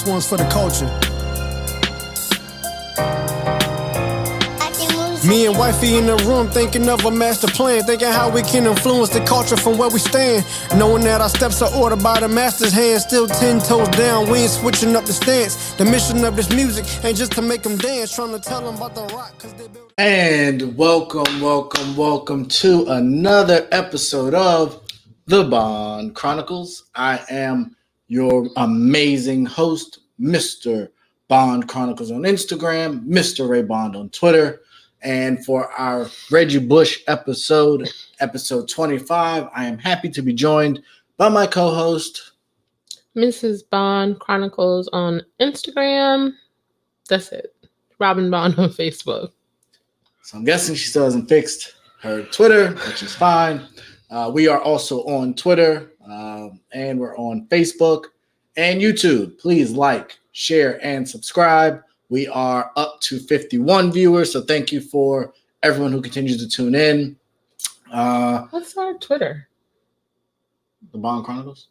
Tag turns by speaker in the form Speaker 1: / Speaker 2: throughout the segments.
Speaker 1: This one's for the culture. Me and wifey in the room thinking of a master plan, thinking how we can influence the culture from where we stand. Knowing that our steps are ordered by the master's hand, still 10 toes down, we ain't switching up the stance. The mission of this music ain't just to make them dance, trying to tell them about the rock.
Speaker 2: And welcome to another episode of The Bond Chronicles. I am your amazing host, Mr. Bond Chronicles on Instagram, Mr. Ray Bond on Twitter. And for our Reggie Bush episode 25, I am happy to be joined by my co-host,
Speaker 3: Mrs. Bond Chronicles on Instagram. That's it. Robyn Bond on Facebook.
Speaker 2: So I'm guessing she still hasn't fixed her Twitter, which is fine. We are also on Twitter, and we're on Facebook and YouTube. Please like, share, and subscribe. We are up to 51 viewers, so thank you for everyone who continues to tune in.
Speaker 3: What's our Twitter?
Speaker 2: The Bond Chronicles?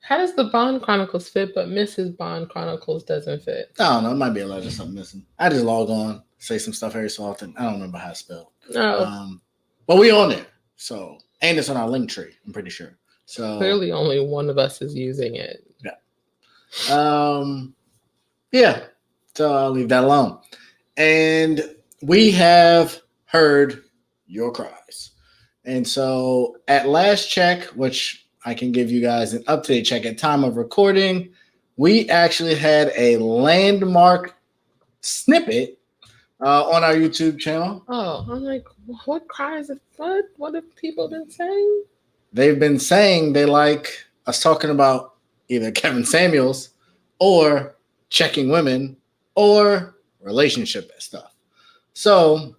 Speaker 3: How does the Bond Chronicles fit, but Mrs. Bond Chronicles doesn't fit?
Speaker 2: I don't know. It might be a letter or something missing. I just log on, say some stuff every so often. I don't remember how to spell.
Speaker 3: Oh.
Speaker 2: But we on there. So, and it's on our link tree, I'm pretty sure. So
Speaker 3: clearly only one of us is using it.
Speaker 2: Yeah. Yeah. So I'll leave that alone. And we have heard your cries. And so at last check, which I can give you guys an up-to-date check at time of recording, we actually had a landmark snippet on our YouTube channel.
Speaker 3: Oh, I'm like, what cries of what? What have people been saying?
Speaker 2: They've been saying they like us talking about either Kevin Samuels or checking women or relationship stuff. So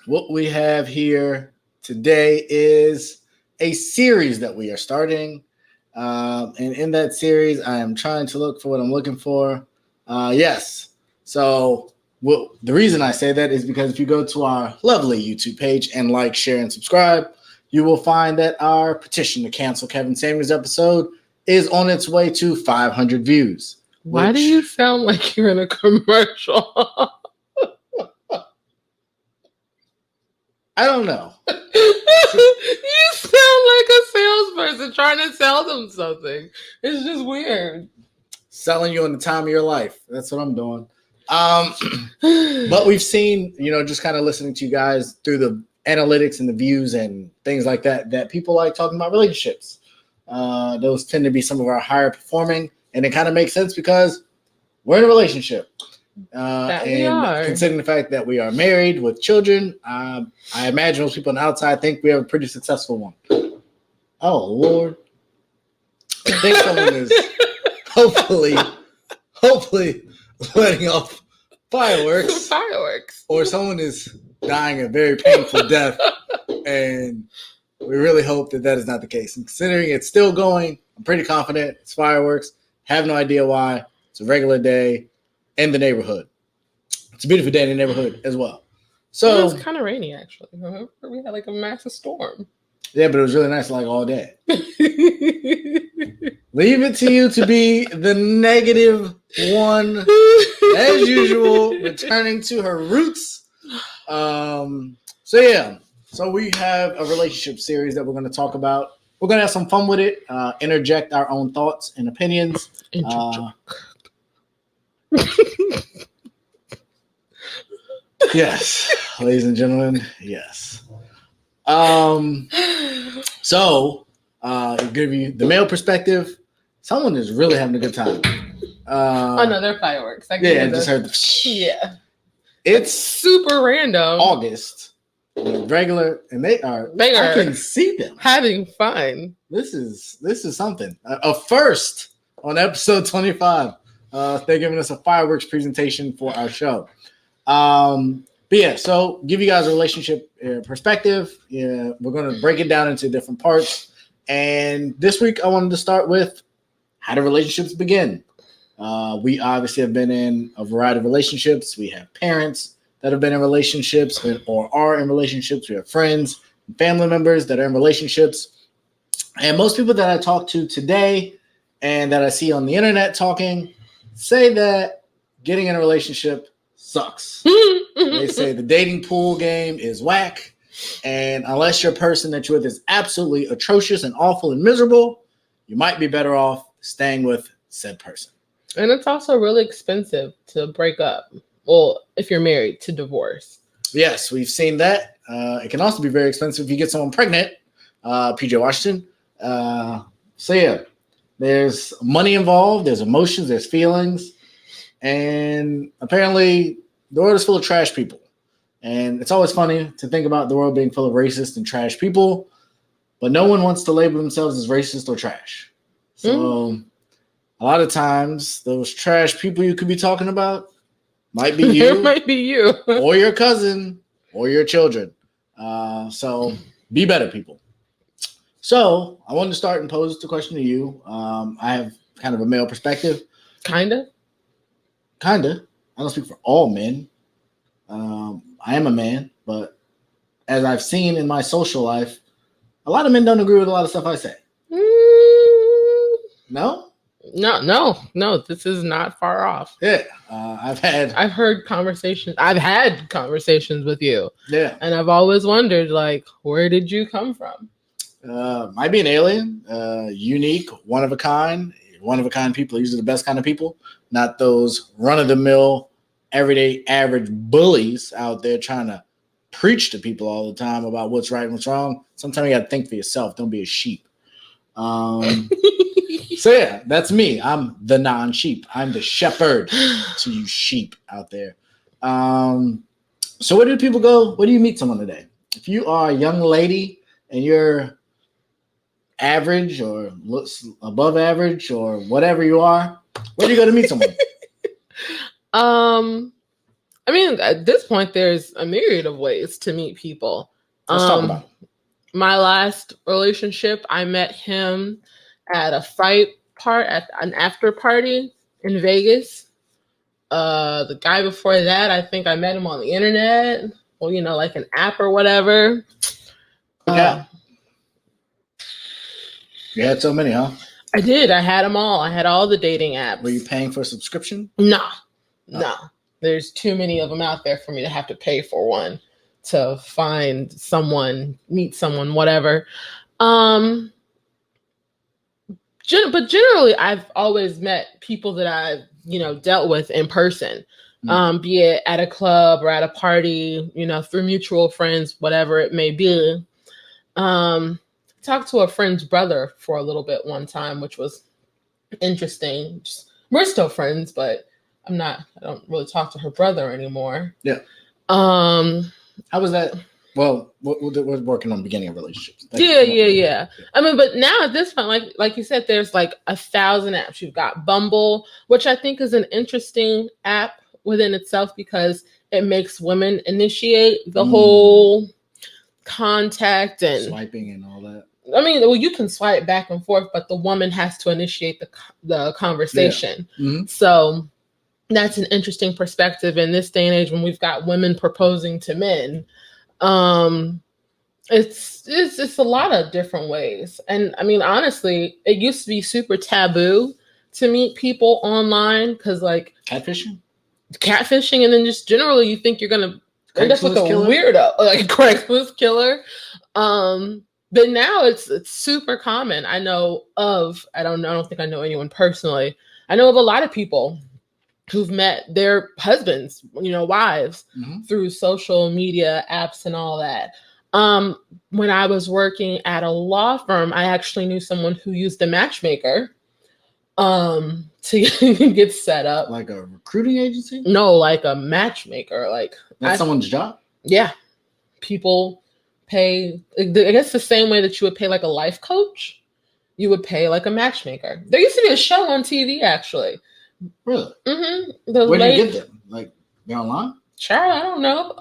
Speaker 2: what we have here today is a series that we are starting. And in that series, I am trying to look for what I'm looking for. Yes. So the reason I say that is because if you go to our lovely YouTube page and like, share, and subscribe, you will find that our petition to cancel Kevin Samuels episode is on its way to 500 views.
Speaker 3: Why do you sound like you're in a commercial?
Speaker 2: I don't know.
Speaker 3: You sound like a salesperson trying to sell them something. It's just weird.
Speaker 2: Selling you on the time of your life. That's what I'm doing. But we've seen, just kind of listening to you guys through the analytics and the views and things like that people like talking about relationships. Those tend to be some of our higher performing. And it kind of makes sense because we're in a relationship.
Speaker 3: That we are.
Speaker 2: Considering the fact that we are married with children, I imagine most people on the outside think we have a pretty successful one. Oh, Lord. I think someone is hopefully letting off fireworks. Or someone is dying a very painful death. And we really hope that is not the case. And considering it's still going, I'm pretty confident it's fireworks. Have no idea why. It's a regular day in the neighborhood. It's a beautiful day in the neighborhood as well. So
Speaker 3: it was kind of rainy, actually. Remember? We had like a massive storm.
Speaker 2: Yeah, but it was really nice like all day. Leave it to you to be the negative one, as usual, returning to her roots. So we have a relationship series that we're going to talk about. We're going to have some fun with it, interject our own thoughts and opinions. Yes, ladies and gentlemen, yes. So, give you the male perspective. Someone is really having a good time.
Speaker 3: No, they're fireworks.
Speaker 2: I just heard
Speaker 3: yeah.
Speaker 2: It's
Speaker 3: super random.
Speaker 2: August. Regular, and they are. I can see them
Speaker 3: having fun.
Speaker 2: This is something. A first on episode 25. They're giving us a fireworks presentation for our show. But yeah, so give you guys a relationship perspective. Yeah, we're going to break it down into different parts. And this week, I wanted to start with how do relationships begin. We obviously have been in a variety of relationships. We have parents that have been in relationships or are in relationships. We have friends and family members that are in relationships. And most people that I talk to today and that I see on the internet talking, say that getting in a relationship sucks. They say the dating pool game is whack. And unless your person that you're with is absolutely atrocious and awful and miserable, you might be better off staying with said person.
Speaker 3: And it's also really expensive to break up. Well, if you're married, to divorce.
Speaker 2: Yes, we've seen that. It can also be very expensive if you get someone pregnant, PJ Washington. So yeah, there's money involved, there's emotions, there's feelings. And apparently the world is full of trash people. And it's always funny to think about the world being full of racist and trash people, but no one wants to label themselves as racist or trash. So a lot of times those trash people you could be talking about might be you.
Speaker 3: It might be you.
Speaker 2: Or your cousin or your children. So be better, people. So I wanted to start and pose the question to you. I have kind of a male perspective.
Speaker 3: Kinda.
Speaker 2: I don't speak for all men. I am a man, but as I've seen in my social life, a lot of men don't agree with a lot of stuff I say. No?
Speaker 3: No. This is not far off.
Speaker 2: Yeah. I've had conversations with you.
Speaker 3: Yeah. And I've always wondered, like, where did you come from?
Speaker 2: Might be an alien, unique, one of a kind people. These are the best kind of people, not those run-of-the-mill, everyday average bullies out there trying to preach to people all the time about what's right and what's wrong. Sometimes you got to think for yourself. Don't be a sheep. So yeah, that's me. I'm the non-sheep. I'm the shepherd to you sheep out there. So where do people go? Where do you meet someone today? If you are a young lady and you're average or looks above average or whatever you are, where do you go to meet someone?
Speaker 3: I mean, at this point, there's a myriad of ways to meet people.
Speaker 2: Let's talk about it.
Speaker 3: My last relationship, I met him at at an after party in Vegas. The guy before that, I think I met him on the internet. Well, like an app or whatever.
Speaker 2: Yeah. You had so many, huh?
Speaker 3: I did. I had them all. I had all the dating apps.
Speaker 2: Were you paying for a subscription?
Speaker 3: No. There's too many of them out there for me to have to pay for one to find someone, meet someone, whatever. But generally, I've always met people that I've, dealt with in person, be it at a club or at a party, through mutual friends, whatever it may be. Talked to a friend's brother for a little bit one time, which was interesting. We're still friends, but I don't really talk to her brother anymore.
Speaker 2: Yeah. How was that? Well, we're working on beginning of relationships.
Speaker 3: Yeah. I mean, but now at this point, like you said, there's like 1,000 apps. You've got Bumble, which I think is an interesting app within itself because it makes women initiate the whole contact and
Speaker 2: swiping and all that.
Speaker 3: I mean, well, you can swipe back and forth, but the woman has to initiate the conversation. Yeah. Mm-hmm. So that's an interesting perspective in this day and age when we've got women proposing to men. It's a lot of different ways. And I mean, honestly, it used to be super taboo to meet people online because like
Speaker 2: catfishing,
Speaker 3: and then just generally you think you're going to end up with a weirdo, like a Craigslist killer. But now it's super common. I don't think I know anyone personally. I know of a lot of people who've met their husbands, wives through social media apps and all that. When I was working at a law firm, I actually knew someone who used a matchmaker to get set up.
Speaker 2: Like a recruiting agency?
Speaker 3: No, like a matchmaker. Like
Speaker 2: that's someone's job?
Speaker 3: Yeah. People pay, I guess the same way that you would pay like a life coach, you would pay like a matchmaker. There used to be a show on TV, actually.
Speaker 2: Really?
Speaker 3: Mm-hmm.
Speaker 2: Where did you get them? Like, they're online?
Speaker 3: Child, I don't know.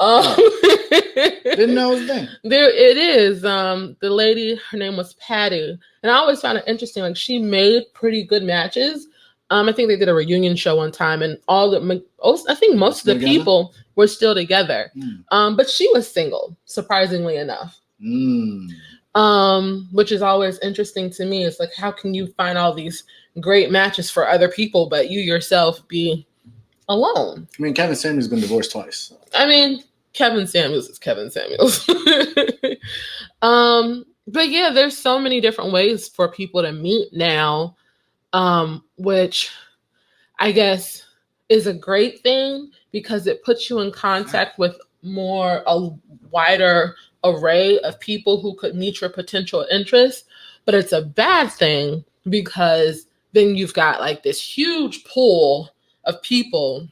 Speaker 2: Didn't know it was a thing.
Speaker 3: There it is. The lady, her name was Patty. And I always found it interesting. Like, she made pretty good matches. I think they did a reunion show one time, and I think most of the people were still together. But she was single, surprisingly enough. Which is always interesting to me. It's like, how can you find all these great matches for other people, but you yourself be alone.
Speaker 2: I mean, Kevin Samuels has been divorced twice. So.
Speaker 3: I mean, Kevin Samuels is Kevin Samuels. But yeah, there's so many different ways for people to meet now, which I guess is a great thing because it puts you in contact with a wider array of people who could meet your potential interests. But it's a bad thing because then you've got like this huge pool of people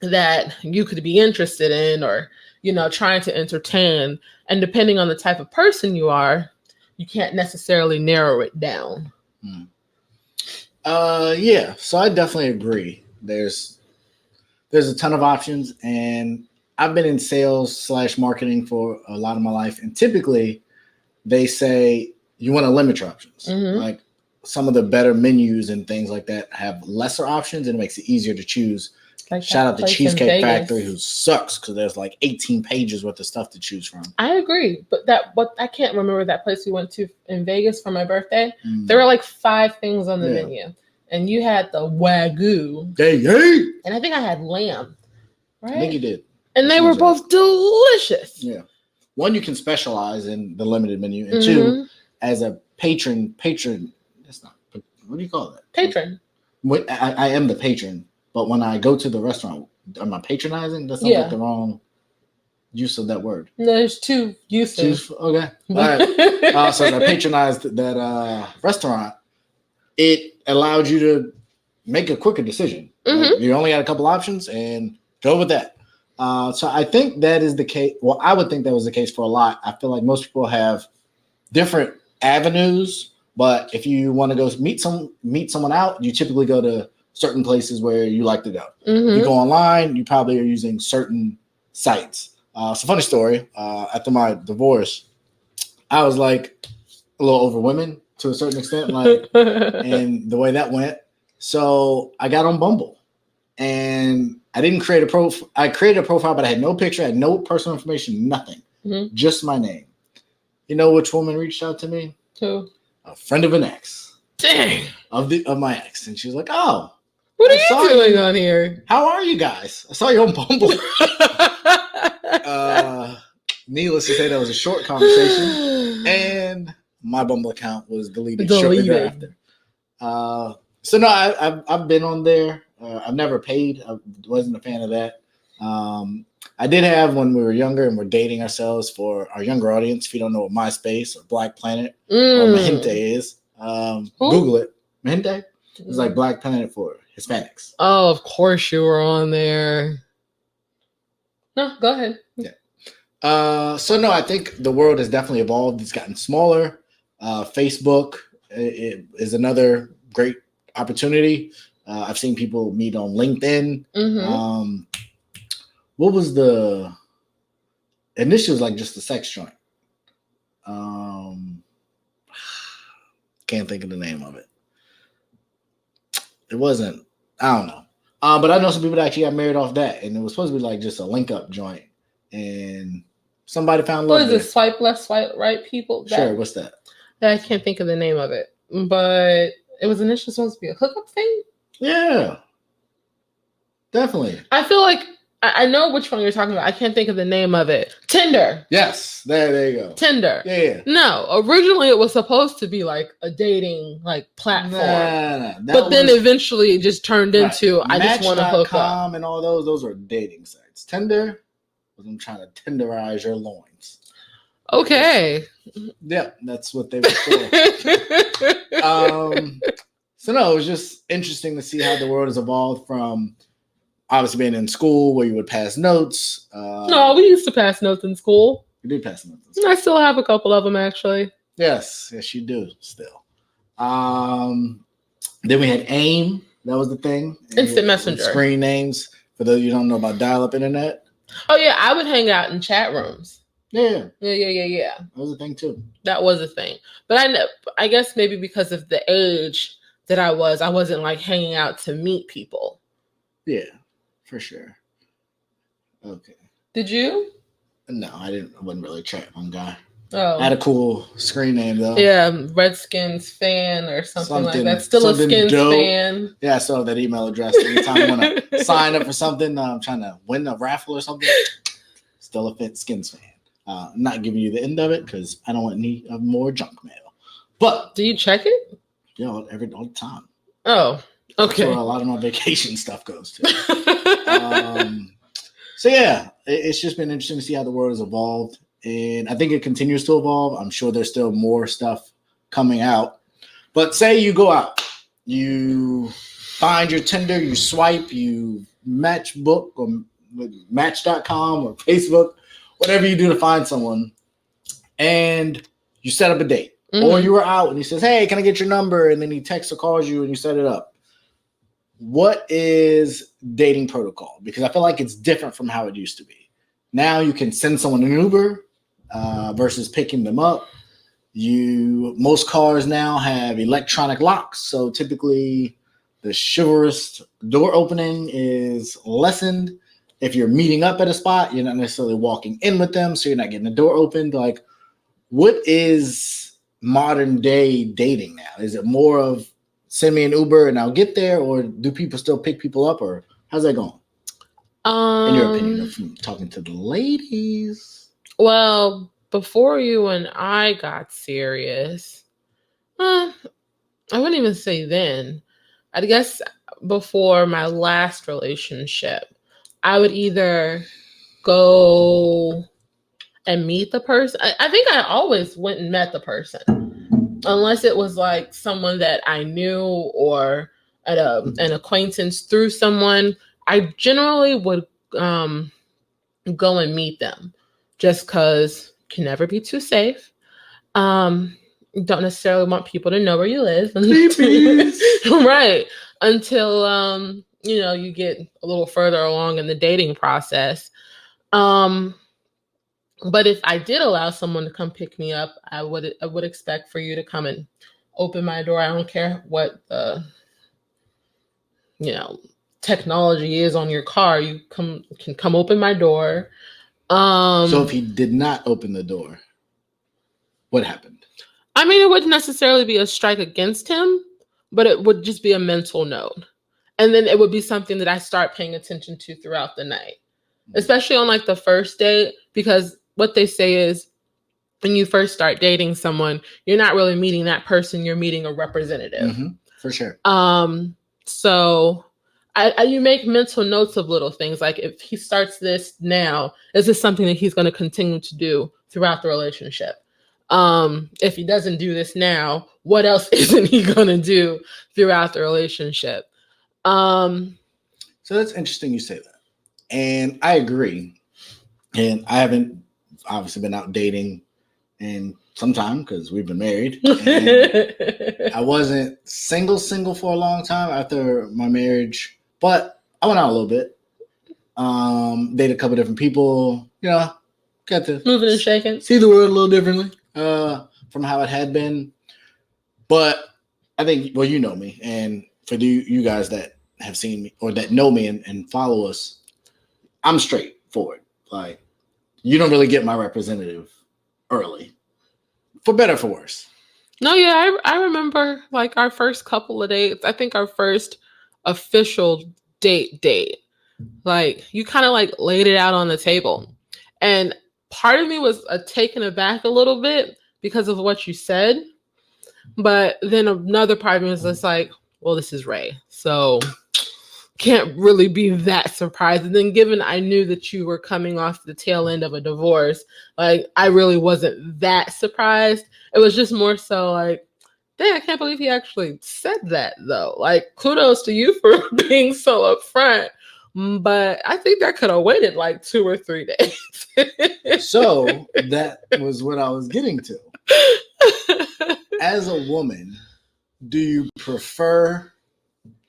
Speaker 3: that you could be interested in or, trying to entertain. And depending on the type of person you are, you can't necessarily narrow it down.
Speaker 2: Yeah, so I definitely agree. There's a ton of options, and I've been in sales / marketing for a lot of my life. And typically they say you want to limit your options.
Speaker 3: Mm-hmm.
Speaker 2: Like some of the better menus and things like that have lesser options and it makes it easier to choose. Like shout out to Cheesecake Factory, who sucks because there's like 18 pages worth of stuff to choose from.
Speaker 3: I agree, but I can't remember that place we went to in Vegas for my birthday. There were like 5 things on the menu, and you had the Wagyu, and I think I had lamb. Right?
Speaker 2: I think you did,
Speaker 3: and they were both delicious.
Speaker 2: Yeah, one, you can specialize in the limited menu, and two, as a patron. That's not. What do you call that?
Speaker 3: Patron.
Speaker 2: I am the patron. But when I go to the restaurant, am I patronizing? That sounds like the wrong use of that word.
Speaker 3: No, there's 2 uses.
Speaker 2: Okay. All right. So as I patronized that restaurant, it allowed you to make a quicker decision. Like you only had a couple options and go with that. So I think that is the case. Well, I would think that was the case for a lot. I feel like most people have different avenues, but if you want to go meet someone out, you typically go to certain places where you like to go. If you go online, you probably are using certain sites. It's a funny story. After my divorce, I was like a little over women to a certain extent, like, and the way that went. So I got on Bumble, and I didn't create a profile. I created a profile, but I had no picture, I had no personal information, nothing, just my name. You know which woman reached out to me?
Speaker 3: Who?
Speaker 2: A friend of an ex.
Speaker 3: Dang.
Speaker 2: Of my ex, and she was like, "Oh,
Speaker 3: what are you doing on here?
Speaker 2: How are you guys? I saw you on Bumble." Needless to say, that was a short conversation, and my Bumble account was deleted. Shortly thereafter. So no, I've been on there. I've never paid. I wasn't a fan of that. I did have when we were younger and we're dating ourselves. For our younger audience, if you don't know what MySpace or Black Planet or Mahinte is, Google it. Mahinte is like Black Planet for Hispanics.
Speaker 3: Oh, of course you were on there. No, go ahead.
Speaker 2: Yeah. So no, I think the world has definitely evolved. It's gotten smaller. Facebook is another great opportunity. I've seen people meet on LinkedIn. What was the initially was like just a sex joint? Can't think of the name of it. It wasn't. I don't know. But I know some people that actually got married off that, and it was supposed to be like just a link up joint, and somebody found love.
Speaker 3: What is it? Swipe left, swipe right, people.
Speaker 2: Sure. What's that?
Speaker 3: I can't think of the name of it, but it was initially supposed to be a hookup thing.
Speaker 2: Yeah, definitely.
Speaker 3: I feel like I know which one you're talking about. I can't think of the name of it. Tinder.
Speaker 2: Yes, there you go.
Speaker 3: Tinder.
Speaker 2: Yeah.
Speaker 3: No, originally it was supposed to be like a dating like platform.
Speaker 2: Nah.
Speaker 3: But then eventually it just turned into I just want to hook up.
Speaker 2: And all those are dating sites. Tinder was I'm trying to tenderize your loins.
Speaker 3: Okay.
Speaker 2: Yeah, that's what they were for. So no, it was just interesting to see how the world has evolved from obviously being in school where you would pass notes.
Speaker 3: No, we used to pass notes in school.
Speaker 2: You did pass notes.
Speaker 3: I still have a couple of them actually.
Speaker 2: Yes, you do still. Then we had AIM. That was the thing.
Speaker 3: Instant Messenger.
Speaker 2: Screen names. For those you don't know about dial-up internet.
Speaker 3: Oh yeah, I would hang out in chat rooms.
Speaker 2: Yeah.
Speaker 3: That
Speaker 2: was a thing too.
Speaker 3: That was a thing. But I guess maybe because of the age that I wasn't like hanging out to meet people.
Speaker 2: Yeah, for sure. Okay.
Speaker 3: Did you?
Speaker 2: No, I didn't. I wasn't really a chat room guy. I had a cool screen name though.
Speaker 3: Yeah, Redskins fan or something like that. Still a Skins
Speaker 2: dope.
Speaker 3: Fan.
Speaker 2: Yeah, I saw that email address. Anytime I want to sign up for something, I'm trying to win a raffle or something. Still a Skins fan. I'm not giving you the end of it because I don't want any more junk mail. But
Speaker 3: do you check it?
Speaker 2: Yeah, all the time.
Speaker 3: Oh, okay.
Speaker 2: That's where a lot of my vacation stuff goes to. So yeah, it's just been interesting to see how the world has evolved. And I think it continues to evolve. I'm sure there's still more stuff coming out. But say you go out, you find your Tinder, you swipe, you Matchbook or Match.com or Facebook, whatever you do to find someone, and you set up a date. Mm-hmm. Or you were out and he says, hey, can I get your number? And then he texts or calls you and you set it up. What is dating protocol? Because I feel like it's different from how it used to be. Now you can send someone an Uber versus picking them up. Most cars now have electronic locks. So typically the chivalrous door opening is lessened. If you're meeting up at a spot, you're not necessarily walking in with them. So you're not getting the door opened. Like, what is modern day dating now? Is it more of send me an Uber and I'll get there, or do people still pick people up, or how's that going? In your opinion, from talking to the ladies.
Speaker 3: Well, before you and I got serious, I wouldn't even say then. I guess before my last relationship, I would either go and meet the person. I think I always went and met the person, unless it was like someone that I knew or an acquaintance through someone. I generally would go and meet them, just because can never be too safe. Don't necessarily want people to know where you live, right? Until you get a little further along in the dating process. But if I did allow someone to come pick me up, I would expect for you to come and open my door. I don't care what the technology is on your car. You can come open my door.
Speaker 2: So if he did not open the door, what happened?
Speaker 3: I mean, it wouldn't necessarily be a strike against him, but it would just be a mental note. And then it would be something that I start paying attention to throughout the night, especially on like the first date, because what they say is when you first start dating someone, you're not really meeting that person, you're meeting a representative.
Speaker 2: Mm-hmm, for sure.
Speaker 3: So you make mental notes of little things. Like if he starts this now, is this something that he's going to continue to do throughout the relationship? If he doesn't do this now, what else isn't he going to do throughout the relationship?
Speaker 2: So that's interesting you say that. And I agree. And I haven't obviously been out dating in some time because we've been married. And I wasn't single for a long time after my marriage, but I went out a little bit. Dated a couple different people, got to
Speaker 3: moving and shaking,
Speaker 2: see the world a little differently from how it had been. But I think, well, you know me, and for you guys that have seen me or that know me and follow us, I'm straightforward. Like, you don't really get my representative early, for better or for worse.
Speaker 3: No, yeah, I remember like our first couple of dates. I think our first official date, like you kind of like laid it out on the table, and part of me was taken aback a little bit because of what you said, but then another part of me was just like, well, this is Ray, so can't really be that surprised. And then given I knew that you were coming off the tail end of a divorce, like I really wasn't that surprised. It was just more so like, dang, I can't believe he actually said that though. Like, kudos to you for being so upfront. But I think that could have waited like 2 or 3 days.
Speaker 2: So that was what I was getting to. As a woman, do you prefer,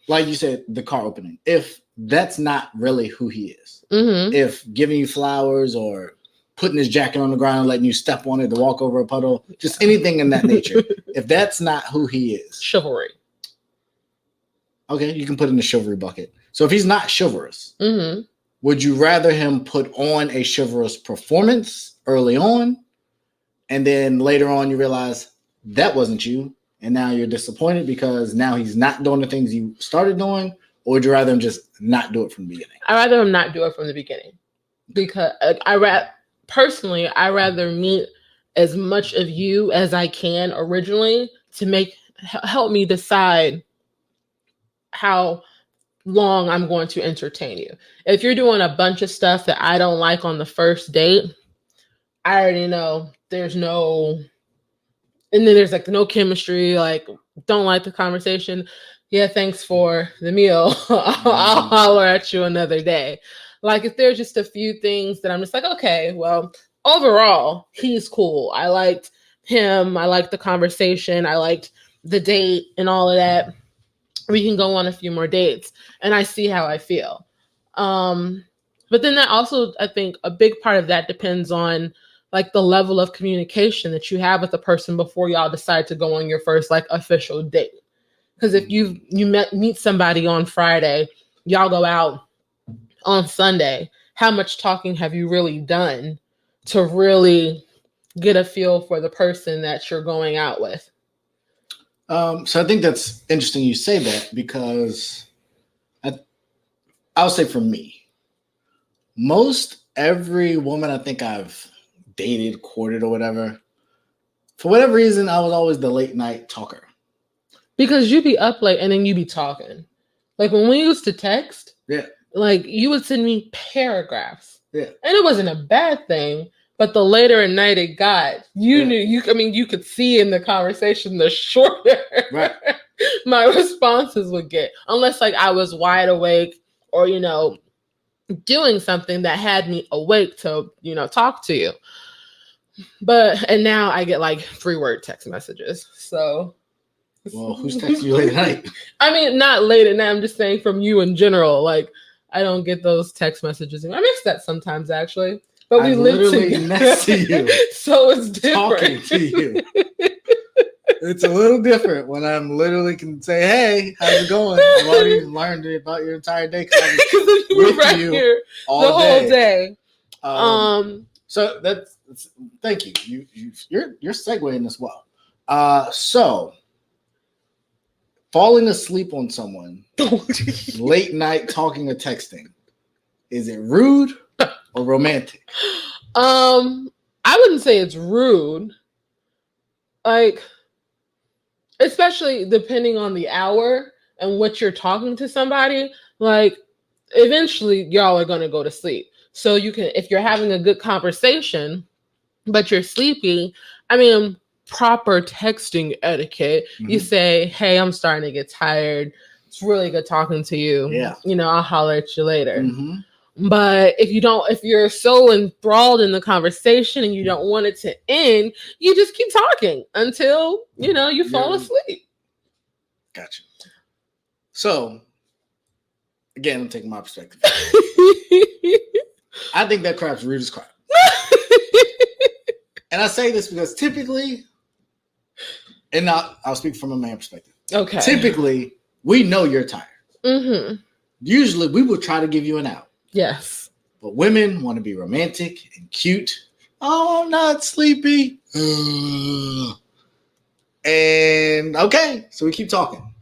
Speaker 2: like you said, the car opening, if that's not really who he is?
Speaker 3: Mm-hmm.
Speaker 2: If giving you flowers or putting his jacket on the ground, letting you step on it to walk over a puddle, just anything in that nature. If that's not who he is.
Speaker 3: Chivalry.
Speaker 2: Okay, you can put in the chivalry bucket. So if he's not chivalrous,
Speaker 3: mm-hmm.
Speaker 2: would you rather him put on a chivalrous performance early on and then later on you realize that wasn't you, and now you're disappointed because now he's not doing the things you started doing, or would you rather him just not do it from the beginning?
Speaker 3: I'd rather him not do it from the beginning because I rather meet as much of you as I can originally to help me decide how long I'm going to entertain you. If you're doing a bunch of stuff that I don't like on the first date, I already know there's no chemistry, like don't like the conversation. Yeah, thanks for the meal. I'll holler at you another day. Like if there's just a few things that I'm just like, okay, well, overall, he's cool. I liked him. I liked the conversation. I liked the date and all of that. We can go on a few more dates and I see how I feel. But then that also, I think a big part of that depends on like the level of communication that you have with the person before y'all decide to go on your first like official date. Because if you meet somebody on Friday, y'all go out on Sunday, how much talking have you really done to really get a feel for the person that you're going out with?
Speaker 2: So I think that's interesting you say that because I'll say for me, most every woman I think I've dated, courted, or whatever, for whatever reason, I was always the late night talker.
Speaker 3: Because you be up late and then you be talking. Like when we used to text, like you would send me paragraphs.
Speaker 2: Yeah.
Speaker 3: And it wasn't a bad thing. But the later at night it got, you could see in the conversation, the shorter my responses would get. Unless like I was wide awake or, doing something that had me awake to, talk to you. And now I get like 3-word text messages. So.
Speaker 2: Well, who's texting you late at night?
Speaker 3: I mean, not late at night. I'm just saying from you in general. Like, I don't get those text messages. I miss that sometimes, actually. But we live together,
Speaker 2: next to you,
Speaker 3: so it's different.
Speaker 2: Talking to you, it's a little different when I'm literally can say, "Hey, how's it going?" I've already learned about your entire day because I was with you here all
Speaker 3: the whole day.
Speaker 2: So that's thank you. You're segueing as well. So falling asleep on someone late night talking or texting, is it rude or romantic?
Speaker 3: I wouldn't say it's rude. Like, especially depending on the hour and what you're talking to somebody, like eventually y'all are going to go to sleep. So you can, if you're having a good conversation, but you're sleepy, proper texting etiquette, you say, hey, I'm starting to get tired. It's really good talking to you.
Speaker 2: Yeah.
Speaker 3: I'll holler at you later. But if you're so enthralled in the conversation and you don't want it to end, you just keep talking until, you fall asleep.
Speaker 2: Gotcha. So, again, I'm taking my perspective. I think that crap's rude as crap. And I say this because typically, and I'll speak from a man perspective.
Speaker 3: Okay.
Speaker 2: Typically, we know you're tired. Usually, we will try to give you an out.
Speaker 3: Yes.
Speaker 2: But women want to be romantic and cute. Oh, I'm not sleepy. And okay, so we keep talking.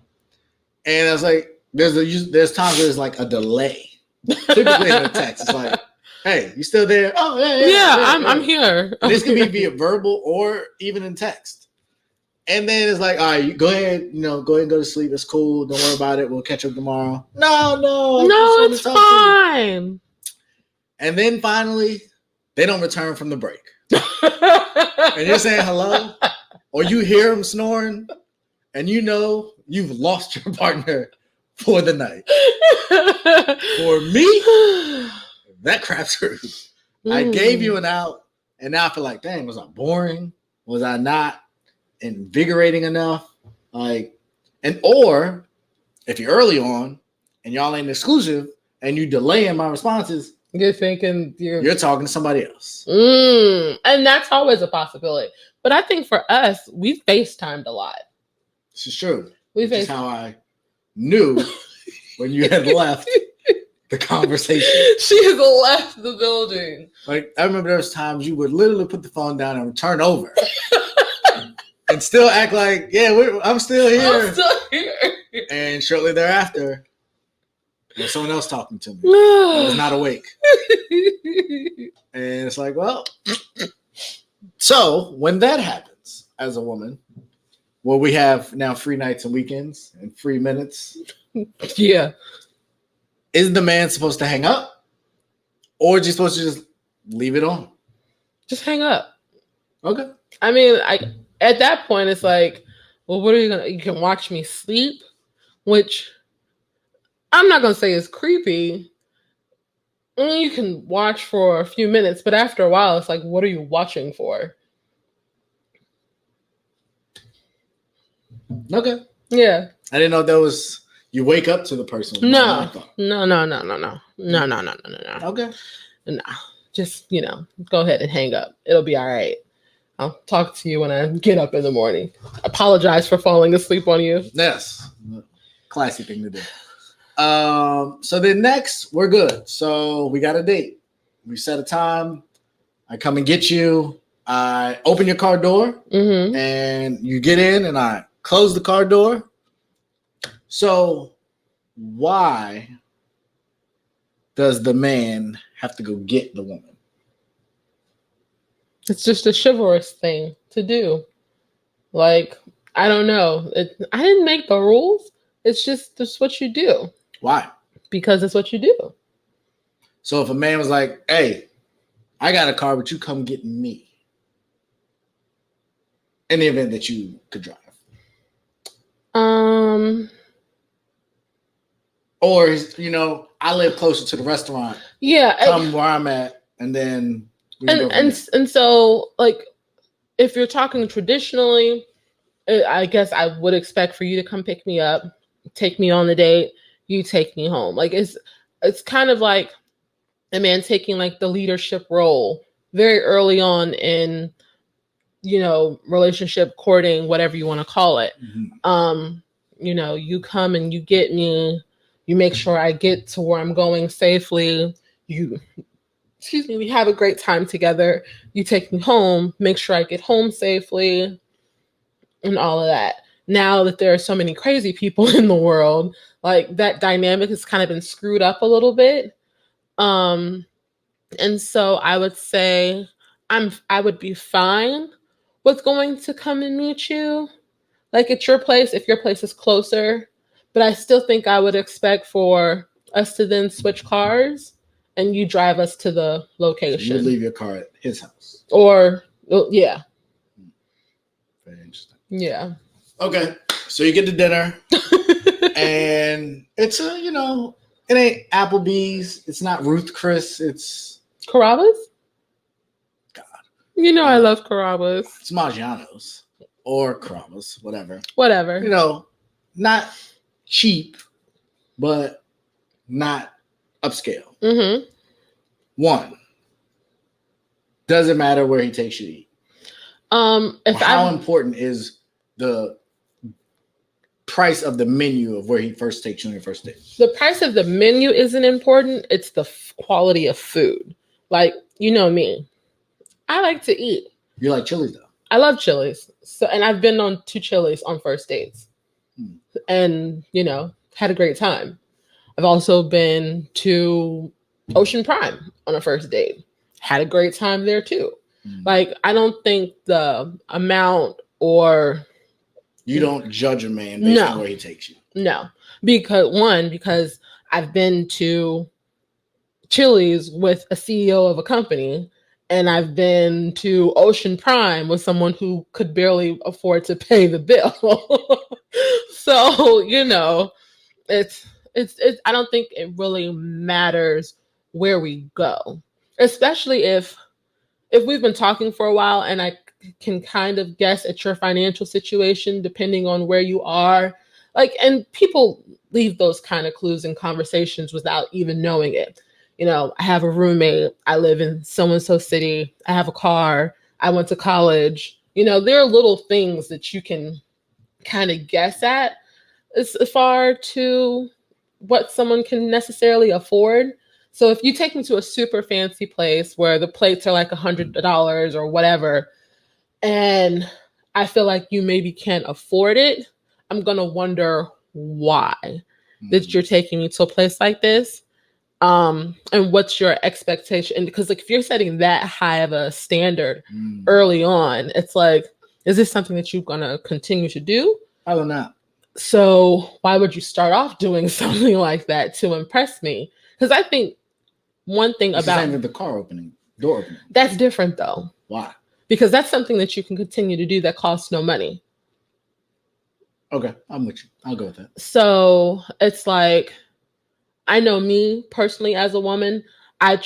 Speaker 2: And I was like, there's times where there's like a delay. Typically in a text, it's like, hey, you still there? Oh, yeah.
Speaker 3: I'm here.
Speaker 2: This can be via verbal or even in text. And then it's like, all right, go ahead and go to sleep. It's cool. Don't worry about it. We'll catch up tomorrow. No,
Speaker 3: it's fine.
Speaker 2: And then finally, they don't return from the break. And you're saying hello, or you hear them snoring, and you've lost your partner for the night. For me, that crap's rude. I gave you an out, and now I feel like, dang, was I boring? Was I not invigorating enough? Or if you're early on and y'all ain't exclusive and you delaying my responses,
Speaker 3: you're thinking
Speaker 2: you're talking to somebody else.
Speaker 3: And that's always a possibility. But I think for us, we FaceTimed a lot.
Speaker 2: This is true. This is how I knew when you had left the conversation.
Speaker 3: She has left the building.
Speaker 2: Like, I remember there was times you would literally put the phone down and turn over and still act like, yeah, I'm still here.
Speaker 3: I'm still here.
Speaker 2: And shortly thereafter, there's someone else talking to me. I was not awake. And it's like, well, so when that happens as a woman, where we have now free nights and weekends and free minutes.
Speaker 3: Yeah.
Speaker 2: Is the man supposed to hang up? Or is he supposed to just leave it on?
Speaker 3: Just hang up.
Speaker 2: Okay.
Speaker 3: I mean, at that point, it's like, well, what are you going to... You can watch me sleep, which I'm not going to say is creepy. You can watch for a few minutes, but after a while, it's like, what are you watching for?
Speaker 2: Okay.
Speaker 3: Yeah.
Speaker 2: I didn't know there was... You wake up to the person.
Speaker 3: No.
Speaker 2: Okay.
Speaker 3: No. Just, go ahead and hang up. It'll be all right. I'll talk to you when I get up in the morning. Apologize for falling asleep on you.
Speaker 2: Yes. Classy thing to do. So then next, we're good. So we got a date. We set a time. I come and get you. I open your car door.
Speaker 3: Mm-hmm.
Speaker 2: And you get in and I close the car door. So why does the man have to go get the woman?
Speaker 3: It's just a chivalrous thing to do. Like, I don't know. I didn't make the rules. It's just what you do.
Speaker 2: Why?
Speaker 3: Because it's what you do.
Speaker 2: So if a man was like, hey, I got a car, but you come get me. In the event that you could drive. Or, I live closer to the restaurant.
Speaker 3: Yeah.
Speaker 2: Come where I'm at, and then
Speaker 3: and so, like, if you're talking traditionally, I guess I would expect for you to come pick me up, take me on the date, you take me home. Like, it's kind of like a man taking, like, the leadership role very early on in, relationship, courting, whatever you want to call it.
Speaker 2: Mm-hmm.
Speaker 3: You come and you get me. You make sure I get to where I'm going safely. We have a great time together. You take me home, make sure I get home safely, and all of that. Now that there are so many crazy people in the world, like, that dynamic has kind of been screwed up a little bit. And so I would say I would be fine with going to come and meet you, like, at your place, if your place is closer. But I still think I would expect for us to then switch cars and you drive us to the location.
Speaker 2: So you leave your car at his house.
Speaker 3: Or, yeah.
Speaker 2: Very interesting.
Speaker 3: Yeah.
Speaker 2: Okay. So you get to dinner and it's it ain't Applebee's. It's not Ruth Chris. It's
Speaker 3: Carrabba's?
Speaker 2: God.
Speaker 3: I love Carrabba's.
Speaker 2: It's Maggiano's or Carrabba's, whatever.
Speaker 3: Whatever.
Speaker 2: Not cheap, but not upscale.
Speaker 3: Mm-hmm.
Speaker 2: One, does it matter where he takes you to eat? How important is the price of the menu of where he first takes you on your first date?
Speaker 3: The price of the menu isn't important. It's the quality of food. Like, me. I like to eat.
Speaker 2: You like Chili's, though?
Speaker 3: I love Chili's. And I've been on 2 Chili's on first dates. And, had a great time. I've also been to Ocean Prime on a first date. Had a great time there too. Like, I don't think the amount or...
Speaker 2: You don't judge a man based on where he takes you.
Speaker 3: No. Because I've been to Chili's with a CEO of a company, and I've been to Ocean Prime with someone who could barely afford to pay the bill. So, it's I don't think it really matters where we go, especially if we've been talking for a while and I can kind of guess at your financial situation depending on where you are. Like, and people leave those kind of clues in conversations without even knowing it. I have a roommate. I live in so-and-so city. I have a car. I went to college. There are little things that you can kind of guess at as far to what someone can necessarily afford. So if you take me to a super fancy place where the plates are like $100 or whatever, and I feel like you maybe can't afford it, I'm going to wonder why that you're taking me to a place like this. And what's your expectation? And because like if you're setting that high of a standard early on, it's like, is this something that you're going to continue to do?
Speaker 2: Probably not.
Speaker 3: So why would you start off doing something like that to impress me? Because I think one thing
Speaker 2: it's
Speaker 3: about
Speaker 2: the same with the door opening.
Speaker 3: That's different though.
Speaker 2: Why?
Speaker 3: Because that's something that you can continue to do that costs no money.
Speaker 2: Okay, I'm with you. I'll go with that.
Speaker 3: So it's like, I know me personally as a woman, I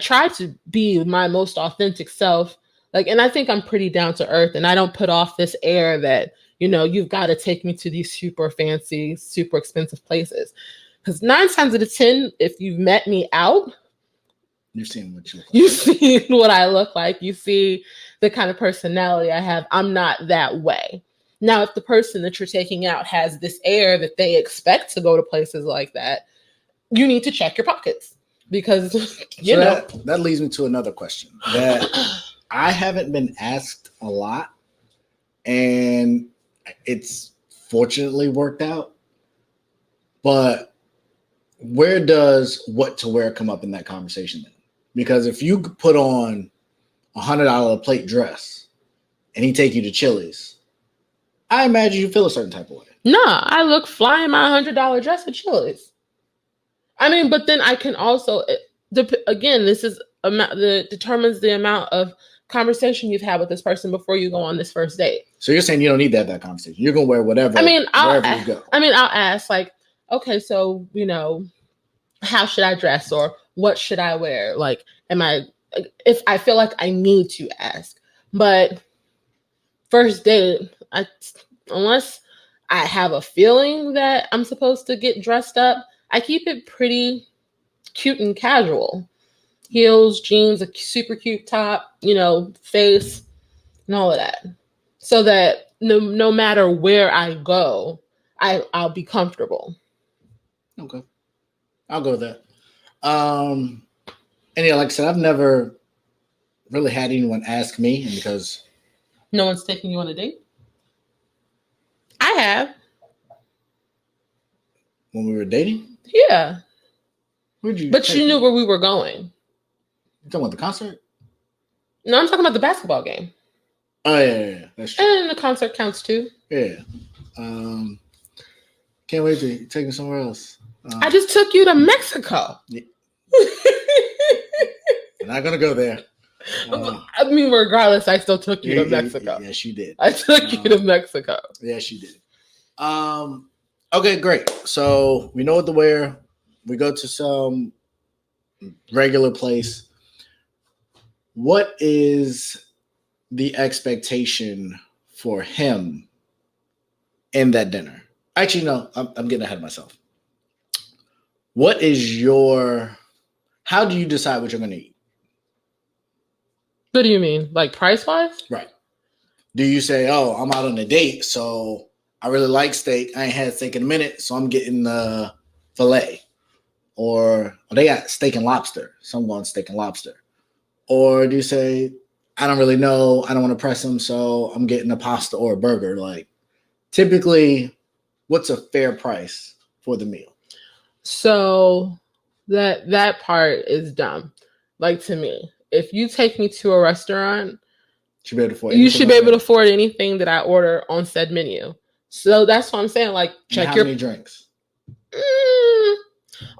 Speaker 3: try to be my most authentic self. Like, and I think I'm pretty down to earth, and I don't put off this air that, you know, you've got to take me to these super fancy, super expensive places. Because 9 times out of 10, if you've met me out,
Speaker 2: you've seen what you look like.
Speaker 3: You've seen what I look like. You see the kind of personality I have. I'm not that way. Now, if the person that you're taking out has this air that they expect to go to places like that, you need to check your pockets because, you know.
Speaker 2: That leads me to another question that I haven't been asked a lot, and it's fortunately worked out. But where does what to wear come up in that conversation then? Because if you put on $100 plate dress and he take you to Chili's, I imagine you feel a certain type of way.
Speaker 3: Nah, I look fly in my $100 dress at Chili's. I mean, but then I can also, again, this is determines the amount of conversation you've had with this person before you go on this first date.
Speaker 2: So you're saying you don't need to have that conversation. You're going to wear whatever, wherever you go.
Speaker 3: I mean, I'll ask like, okay, so, you know, how should I dress or what should I wear? Like, if I feel like I need to ask, but first date, unless I have a feeling that I'm supposed to get dressed up, I keep it pretty cute and casual. Heels, jeans, a super cute top, you know, face, and all of that. So that no matter where I go, I'll be comfortable.
Speaker 2: Okay. I'll go with that. And yeah, like I said, I've never really had anyone ask me, and because
Speaker 3: no one's taking you on a date? I have.
Speaker 2: When we were dating?
Speaker 3: Yeah.
Speaker 2: Where'd you
Speaker 3: But you knew where we were going.
Speaker 2: You talking about the concert?
Speaker 3: No, I'm talking about the basketball game.
Speaker 2: Oh, yeah. That's true.
Speaker 3: And the concert counts too.
Speaker 2: Yeah. Can't wait to take me somewhere else.
Speaker 3: I just took you to Mexico.
Speaker 2: Yeah. I'm not going to go there.
Speaker 3: I mean, regardless, I still took you to Mexico.
Speaker 2: Yes, you did.
Speaker 3: I took you to Mexico.
Speaker 2: Yes, you did. Okay, great. So we know what to wear. We go to some regular place. What is the expectation for him in that dinner? Actually, no, I'm getting ahead of myself. How do you decide what you're going to eat?
Speaker 3: What do you mean? Like price-wise?
Speaker 2: Right. Do you say, oh, I'm out on a date, so I really like steak. I ain't had steak in a minute, so I'm getting the filet. Or they got steak and lobster. So I'm going steak and lobster. Or do you say, I don't really know. I don't want to press them, so I'm getting a pasta or a burger. Like, typically, what's a fair price for the meal?
Speaker 3: So that part is dumb. Like, to me, if you take me to a restaurant, you should be able to afford anything that I order on said menu. So that's what I'm saying. Like, check
Speaker 2: how many drinks?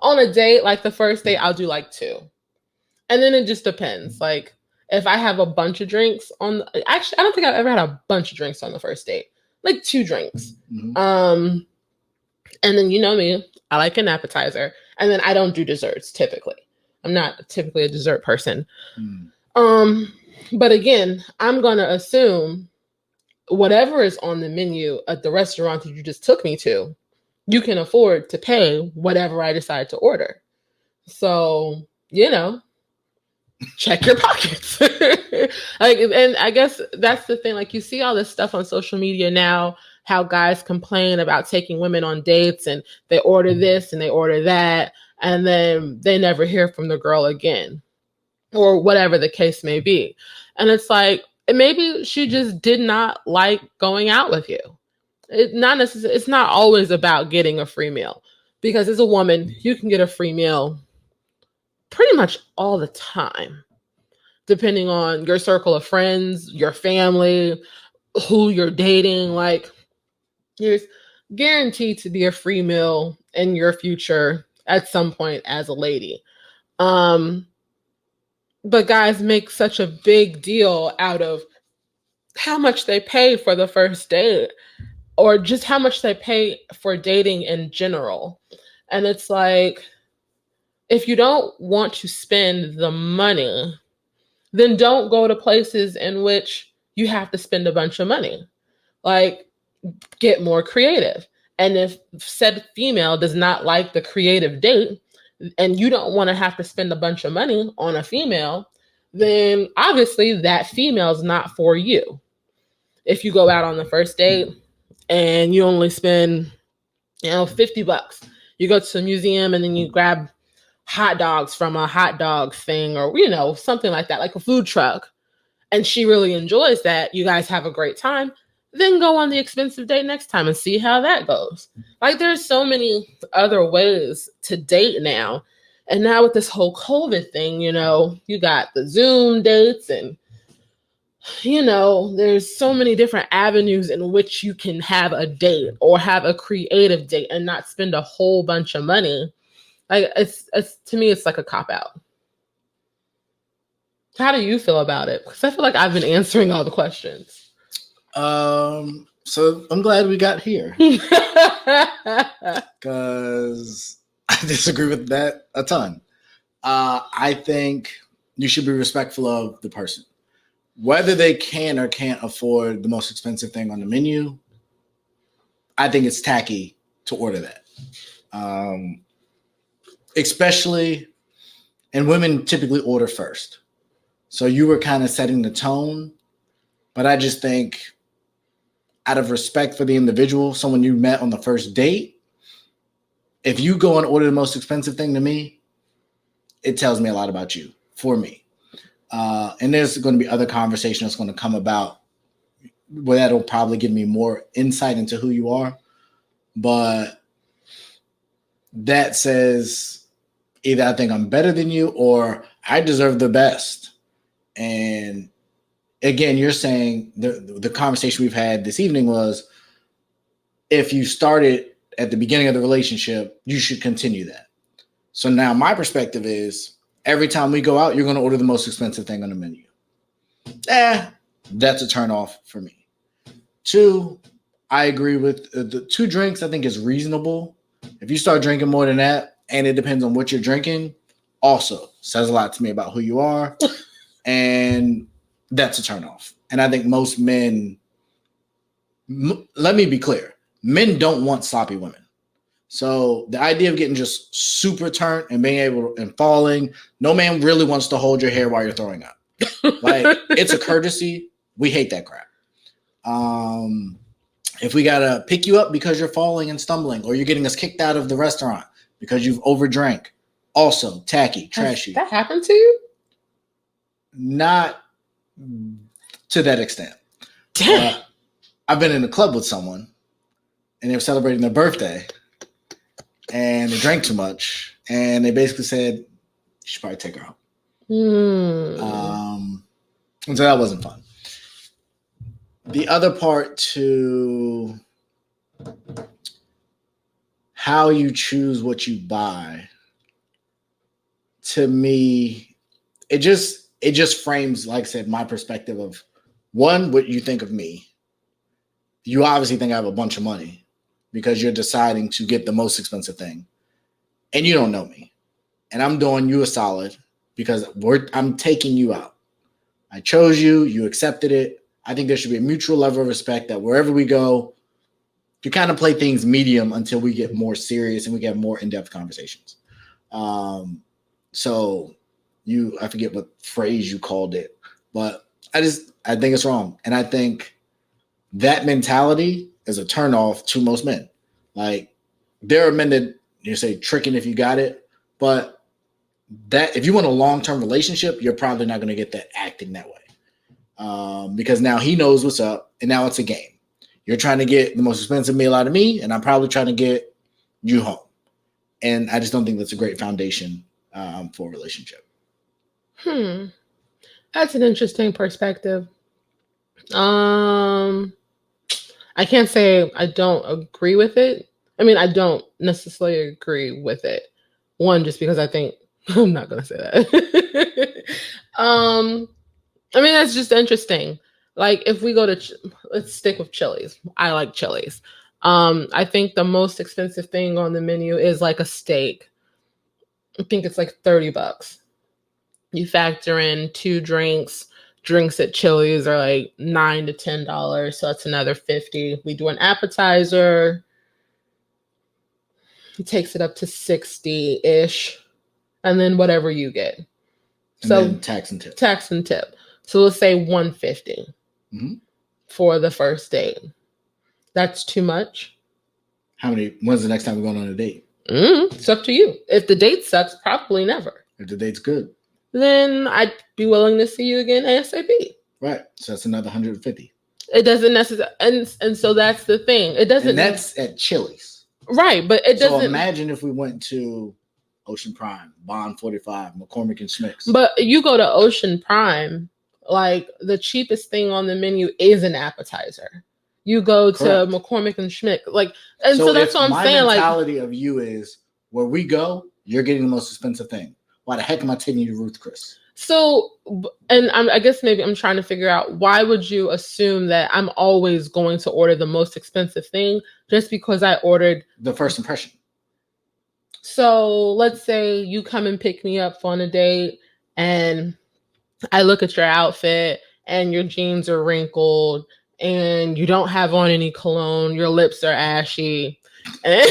Speaker 3: On a date, like the first date, I'll do like 2. And then it just depends. Like, if I have a bunch of drinks actually, I don't think I've ever had a bunch of drinks on the first date. Like 2 drinks.
Speaker 2: Mm-hmm.
Speaker 3: And then you know me, I like an appetizer. And then I don't do desserts typically. I'm not typically a dessert person. But again, I'm going to assume whatever is on the menu at the restaurant that you just took me to, you can afford to pay whatever I decide to order. So, you know, check your pockets. And I guess that's the thing. Like, you see all this stuff on social media now how guys complain about taking women on dates and they order this and they order that, and then they never hear from the girl again, or whatever the case may be. And it's like, maybe she just did not like going out with you. It's not always about getting a free meal, because as a woman, you can get a free meal pretty much all the time, depending on your circle of friends, your family, who you're dating. Like, there's guaranteed to be a free meal in your future at some point as a lady. But guys make such a big deal out of how much they pay for the first date, or just how much they pay for dating in general. And it's like, if you don't want to spend the money, then don't go to places in which you have to spend a bunch of money. Like, get more creative. And if said female does not like the creative date, and you don't want to have to spend a bunch of money on a female, then obviously that female is not for you. If you go out on the first date and you only spend, $50, you go to a museum and then you grab hot dogs from a hot dog thing, or, something like that, like a food truck, and she really enjoys that, you guys have a great time, then go on the expensive date next time and see how that goes. Like, there's so many other ways to date now. And now with this whole COVID thing, you got the Zoom dates, and, there's so many different avenues in which you can have a date or have a creative date and not spend a whole bunch of money. Like, it's to me, it's like a cop-out. How do you feel about it? Because I feel like I've been answering all the questions.
Speaker 2: So I'm glad we got here, because I disagree with that a ton. I think you should be respectful of the person, whether they can or can't afford the most expensive thing on the menu. I think it's tacky to order that, especially, and women typically order first. So you were kind of setting the tone, but I just think, out of respect for the individual, someone you met on the first date, if you go and order the most expensive thing to me, it tells me a lot about you, for me. And there's going to be other conversation that's going to come about where that'll probably give me more insight into who you are. But that says either I think I'm better than you or I deserve the best. And again, you're saying the conversation we've had this evening was, if you started at the beginning of the relationship, you should continue that. So now my perspective is, every time we go out, you're going to order the most expensive thing on the menu. That's a turn off for me. 2, I agree with the 2 drinks. I think is reasonable. If you start drinking more than that, and it depends on what you're drinking, also says a lot to me about who you are. And that's a turn off. And I think most men, let me be clear, men don't want sloppy women. So the idea of getting just super turned and being able and falling, no man really wants to hold your hair while you're throwing up. Like, it's a courtesy. We hate that crap. If we gotta pick you up because you're falling and stumbling, or you're getting us kicked out of the restaurant because you've overdrank, also tacky, trashy.
Speaker 3: Has that happened to you?
Speaker 2: Not to that extent.
Speaker 3: Damn.
Speaker 2: I've been in a club with someone and they were celebrating their birthday and they drank too much, and they basically said, you should probably take her out. And so that wasn't fun. The other part to how you choose what you buy, to me, it just frames, like I said, my perspective of, one, what you think of me. You obviously think I have a bunch of money because you're deciding to get the most expensive thing, and you don't know me. And I'm doing you a solid because I'm taking you out. I chose you. You accepted it. I think there should be a mutual level of respect that wherever we go, you kind of play things medium until we get more serious and we get more in-depth conversations. So I forget what phrase you called it, but I think it's wrong. And I think that mentality is a turnoff to most men. Like, there are men that you say tricking if you got it, but that if you want a long-term relationship, you're probably not going to get that acting that way, because now he knows what's up, and now it's a game. You're trying to get the most expensive meal out of me, and I'm probably trying to get you home. And I just don't think that's a great foundation for a relationship.
Speaker 3: That's an interesting perspective. I can't say I don't agree with it. I mean, I don't necessarily agree with it. One, just because I think I'm not gonna say that. I mean, that's just interesting. Like, if we go to, let's stick with Chili's. I like Chili's. I think the most expensive thing on the menu is like a steak. I think it's like $30. You factor in 2 drinks. Drinks at Chili's are like $9 to $10, so that's another $50. We do an appetizer. It takes it up to $60-ish, and then whatever you get. So
Speaker 2: tax and tip.
Speaker 3: Tax and tip. So let's say $150 for the first date. That's too much.
Speaker 2: When's the next time we're going on a date?
Speaker 3: It's up to you. If the date sucks, probably never.
Speaker 2: If the date's good,
Speaker 3: then I'd be willing to see you again ASAP.
Speaker 2: Right. So that's another $150.
Speaker 3: It doesn't necessarily, and so that's the thing. It doesn't.
Speaker 2: And that's at Chili's.
Speaker 3: Right, but it doesn't.
Speaker 2: So imagine if we went to Ocean Prime, Bond 45, McCormick and Schmick's.
Speaker 3: But you go to Ocean Prime, like the cheapest thing on the menu is an appetizer. You go to McCormick and Schmick, like, and so that's what I'm saying.
Speaker 2: My mentality of you is, where we go, you're getting the most expensive thing. Why the heck am I taking you to Ruth Chris?
Speaker 3: So, and I guess maybe I'm trying to figure out, why would you assume that I'm always going to order the most expensive thing just because I ordered
Speaker 2: the first impression?
Speaker 3: So let's say you come and pick me up on a date, and I look at your outfit and your jeans are wrinkled and you don't have on any cologne, your lips are ashy, and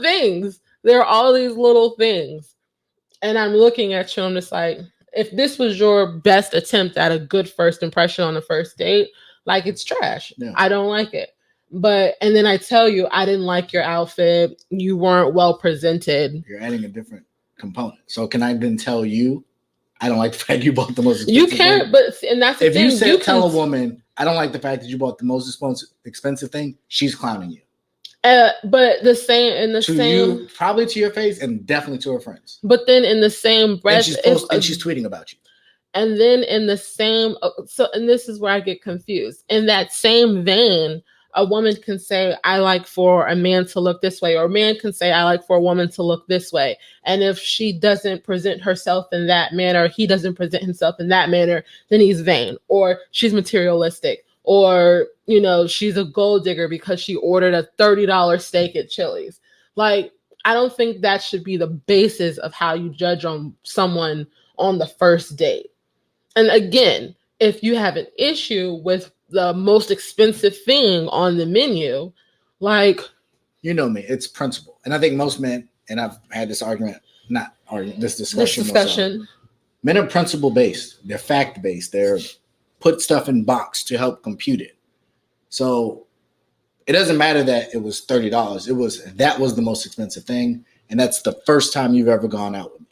Speaker 3: things. There are all these little things. And I'm looking at you, I'm just like, if this was your best attempt at a good first impression on the first date, like, it's trash. Yeah. I don't like it. And then I tell you, I didn't like your outfit. You weren't well presented.
Speaker 2: You're adding a different component. So can I then tell you, I don't like the fact you bought the most expensive
Speaker 3: thing? You can't, and that's the thing.
Speaker 2: If you tell a woman, I don't like the fact that you bought the most expensive thing, she's clowning you.
Speaker 3: But you,
Speaker 2: probably to your face, and definitely to her friends.
Speaker 3: But then in the same breath,
Speaker 2: and she's tweeting about you.
Speaker 3: And then in the same, and this is where I get confused. In that same vein, a woman can say, I like for a man to look this way, or a man can say, I like for a woman to look this way. And if she doesn't present herself in that manner, he doesn't present himself in that manner, then he's vain, or she's materialistic, or, she's a gold digger because she ordered a $30 steak at Chili's. Like, I don't think that should be the basis of how you judge on someone on the first date. And again, if you have an issue with the most expensive thing on the menu, like,
Speaker 2: you know me, it's principle. And I think most men, and I've had this discussion. Men are principle based. They're fact based. They're put stuff in box to help compute it. So it doesn't matter that it was $30. That was the most expensive thing, and that's the first time you've ever gone out with me.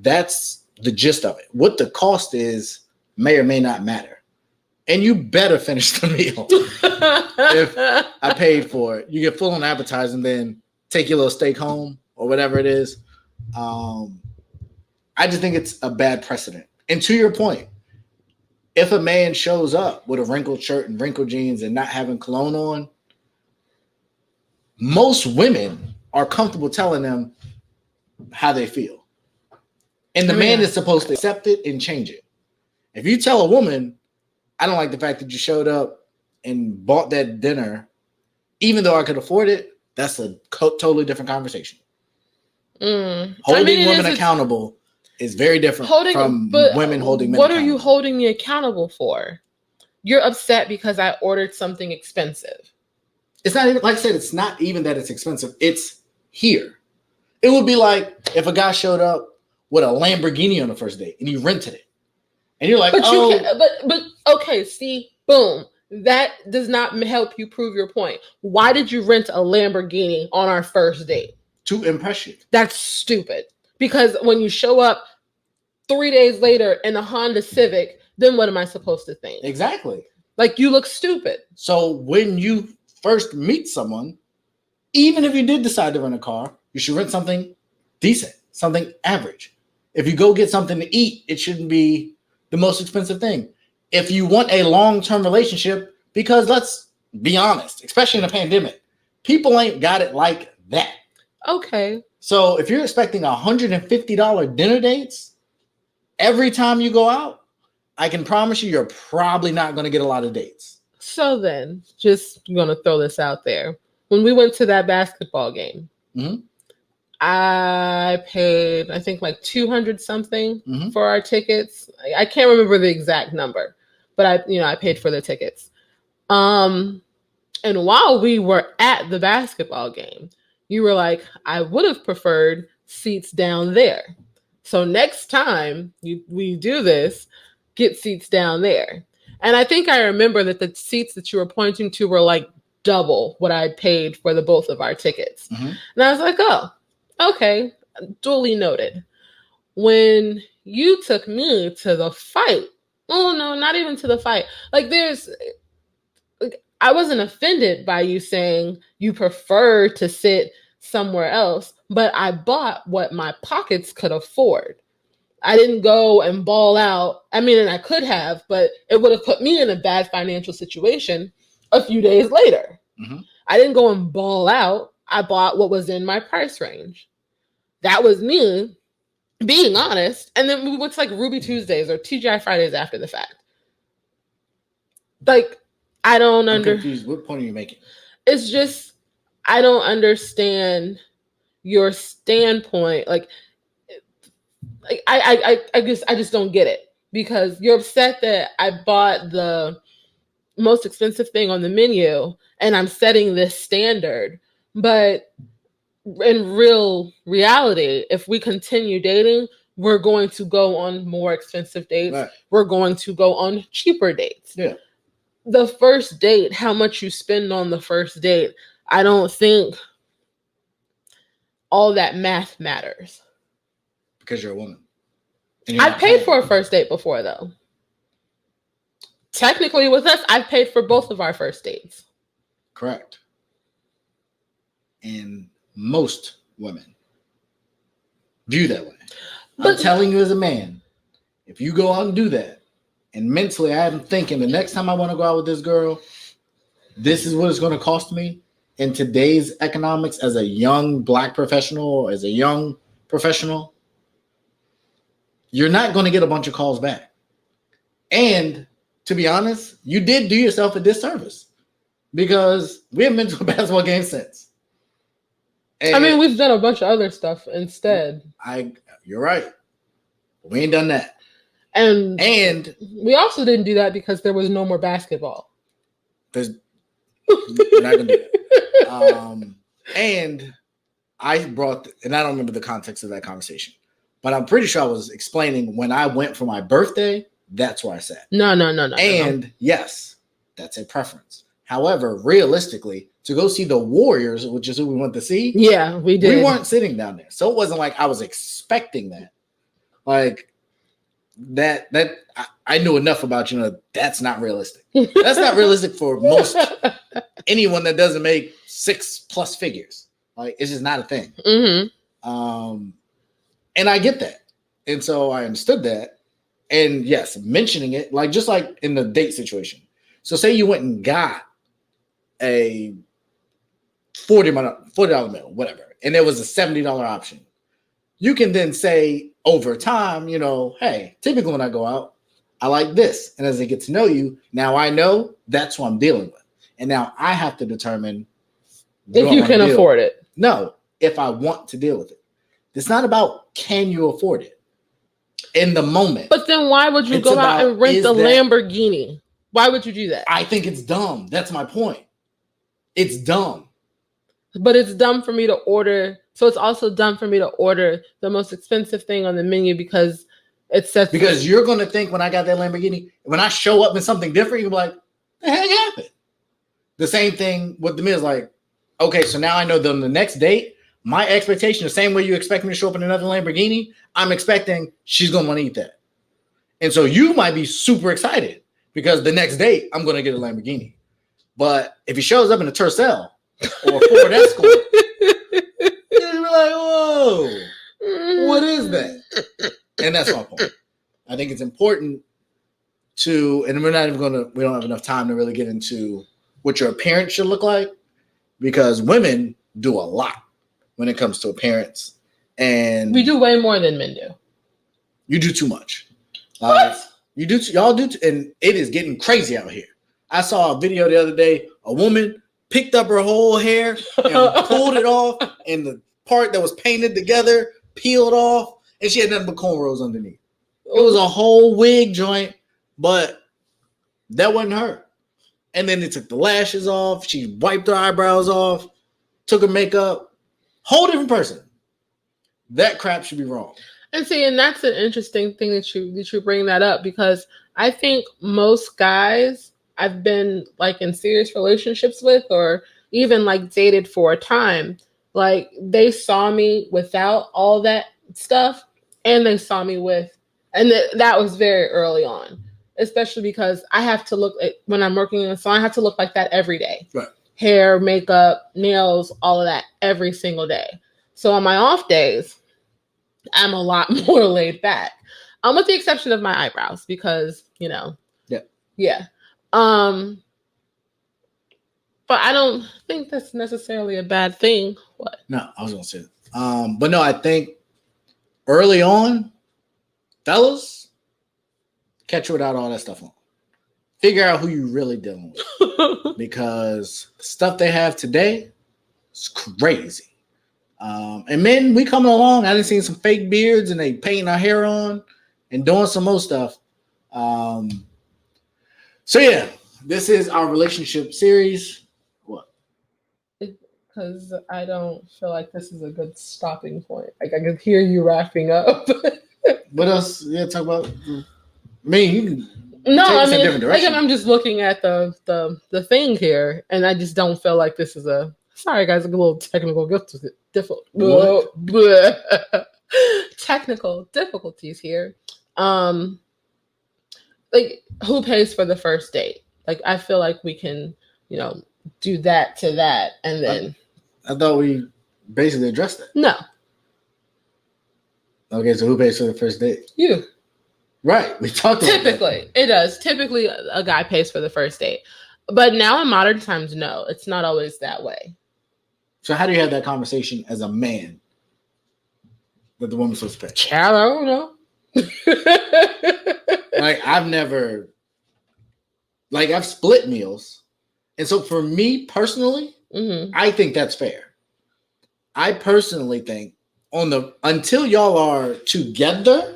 Speaker 2: That's the gist of it. What the cost is may or may not matter. And you better finish the meal. If I paid for it, you get full on appetizer and then take your little steak home or whatever it is. I just think it's a bad precedent. And to your point, if a man shows up with a wrinkled shirt and wrinkled jeans and not having cologne on, most women are comfortable telling them how they feel. And the man is supposed to accept it and change it. If you tell a woman, I don't like the fact that you showed up and bought that dinner, even though I could afford it, that's a totally different conversation. Holding women accountable is very different from women holding men accountable. What
Speaker 3: are you holding me accountable for? You're upset because I ordered something expensive.
Speaker 2: It's not even, like I said, it's not even that it's expensive. It's here. It would be like if a guy showed up with a Lamborghini on the first date and he rented it. And you're like,
Speaker 3: okay, see, boom. That does not help you prove your point. Why did you rent a Lamborghini on our first date?
Speaker 2: To impress you.
Speaker 3: That's stupid. Because when you show up 3 days later in a Honda Civic, then what am I supposed to think?
Speaker 2: Exactly.
Speaker 3: Like, you look stupid.
Speaker 2: So when you first meet someone, even if you did decide to rent a car, you should rent something decent, something average. If you go get something to eat, it shouldn't be the most expensive thing. If you want a long-term relationship, because let's be honest, especially in a pandemic, people ain't got it like that.
Speaker 3: Okay.
Speaker 2: So if you're expecting $150 dinner dates every time you go out, I can promise you're probably not going to get a lot of dates.
Speaker 3: So then, just going to throw this out there. When we went to that basketball game, I paid, I think, like 200 something for our tickets. I can't remember the exact number, but I paid for the tickets. And while we were at the basketball game, you were like, I would have preferred seats down there. So next time we do this, get seats down there. And I think I remember that the seats that you were pointing to were like double what I paid for the both of our tickets. And I was like, oh, okay, duly noted. When you took me to the fight, oh no, not even to the fight. I wasn't offended by you saying you prefer to sit somewhere else, but I bought what my pockets could afford. I didn't go and ball out. I mean, and I could have, but it would have put me in a bad financial situation a few days later. I didn't go and ball out. I bought what was in my price range. That was me being honest. And then we went to like Ruby Tuesdays or TGI Fridays after the fact. Like, I don't understand.
Speaker 2: Confused. What point are you making?
Speaker 3: It's just, I don't understand your standpoint. Like I just don't get it, because you're upset that I bought the most expensive thing on the menu and I'm setting this standard. But in real reality, if we continue dating, we're going to go on more expensive dates. Right. We're going to go on cheaper dates.
Speaker 2: Yeah.
Speaker 3: The first date, how much you spend on the first date, I don't think all that math matters.
Speaker 2: Because you're a woman.
Speaker 3: I've paid for a first date before, though. Technically, with us, I've paid for both of our first dates.
Speaker 2: Correct. And most women view that way. I'm telling you as a man, if you go out and do that, and mentally I am thinking the next time I want to go out with this girl, this is what it's going to cost me in today's economics as a young black professional or as a young professional, you're not going to get a bunch of calls back. And to be honest, you did do yourself a disservice, because we haven't been to a basketball game since. And
Speaker 3: I mean, we've done a bunch of other stuff instead.
Speaker 2: You're right. We ain't done that.
Speaker 3: And we also didn't do that because there was no more basketball.
Speaker 2: We're not gonna do that. And I don't remember the context of that conversation, but I'm pretty sure I was explaining when I went for my birthday, that's where I sat.
Speaker 3: No.
Speaker 2: And yes, that's a preference. However, realistically, to go see the Warriors, which is who we went to see,
Speaker 3: yeah, we did.
Speaker 2: We weren't sitting down there, so it wasn't like I was expecting that. Like that I knew enough about, that's not realistic. That's not realistic for most anyone that doesn't make 6+ figures. Like, it's just not a thing. And I get that, and so I understood that. And yes, mentioning it, like just like in the date situation. So say you went and got a $40 meal, whatever, and there was a $70 option. You can then say over time, hey, typically when I go out, I like this. And as they get to know you, now I know that's what I'm dealing with. And now I have to determine
Speaker 3: if you can afford it.
Speaker 2: No, if I want to deal with it. It's not about can you afford it in the moment.
Speaker 3: But then why would you go out and rent the Lamborghini? Why would you do that?
Speaker 2: I think it's dumb. That's my point. It's dumb.
Speaker 3: But it's dumb for me to order. So it's also dumb for me to order the most expensive thing on the menu because it says.
Speaker 2: Because you're going to think when I got that Lamborghini, when I show up in something different, you're like, The heck happened? The same thing with the meals. Like, okay, so now I know them the next date. My expectation, the same way you expect me to show up in another Lamborghini, I'm expecting she's going to want to eat that. And so you might be super excited because the next date, I'm going to get a Lamborghini. But if he shows up in a Tercel or a Ford Escort, you'll be like, whoa, what is that? And that's my point. I think it's important to, and we don't have enough time to really get into what your appearance should look like, because women do a lot when it comes to appearance. And
Speaker 3: we do way more than men do.
Speaker 2: You do too much.
Speaker 3: What?
Speaker 2: Y'all do, and it is getting crazy out here. I saw a video the other day. A woman picked up her whole hair and pulled it off, and the part that was painted together peeled off, and she had nothing but cornrows underneath. It was a whole wig joint, but that wasn't her. And then they took the lashes off. She wiped her eyebrows off, took her makeup. Whole different person. That crap should be wrong.
Speaker 3: And see, and that's an interesting thing that you bring that up, because I think most guys I've been like in serious relationships with, or even like dated for a time, like they saw me without all that stuff, and they saw me with, and that was very early on, especially because I have to look at, when I'm working in the salon, I have to look like that every day.
Speaker 2: Right.
Speaker 3: Hair, makeup, nails, all of that every single day. So on my off days, I'm a lot more laid back. With the exception of my eyebrows, because, you know. Yeah. But I don't think that's necessarily a bad thing. What?
Speaker 2: No, I was gonna say that. But no, I think early on, fellas, catch you without all that stuff on. Figure out who you really dealing with. Because the stuff they have today is crazy. And men, we coming along. I done seen some fake beards and they painting our hair on and doing some more stuff. So yeah, this is our relationship series. What?
Speaker 3: Because I don't feel like this is a good stopping point. Like I can hear you wrapping up.
Speaker 2: What else? Yeah, talk about. Me, you can.
Speaker 3: No, I mean, like I'm just looking at the thing here, and I just don't feel like this is a. Sorry, guys, a little technical technical difficulties here. Like, who pays for the first date? Like, I feel like we can, you know, do that to that, and then.
Speaker 2: I thought we basically addressed it.
Speaker 3: No.
Speaker 2: Okay, so who pays for the first date?
Speaker 3: You.
Speaker 2: Right, we talked about
Speaker 3: Typically, it does. Typically, a guy pays for the first date. But now in modern times, no, it's not always that way.
Speaker 2: So how do you have that conversation as a man that the woman's supposed to pay?
Speaker 3: Child, I don't know.
Speaker 2: Like, I've split meals. And so for me personally, I think that's fair. I personally think until y'all are together,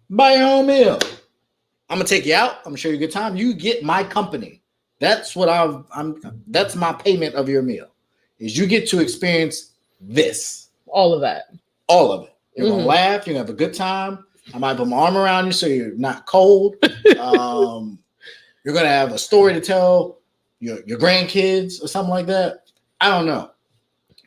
Speaker 2: buy your own meal. I'm gonna take you out. I'm gonna show you a good time. You get my company. That's what that's my payment of your meal. Is you get to experience this.
Speaker 3: All of that.
Speaker 2: All of it. You're gonna laugh, you're gonna have a good time. I might put my arm around you so you're not cold. You're gonna have a story to tell your grandkids or something like that. I don't know.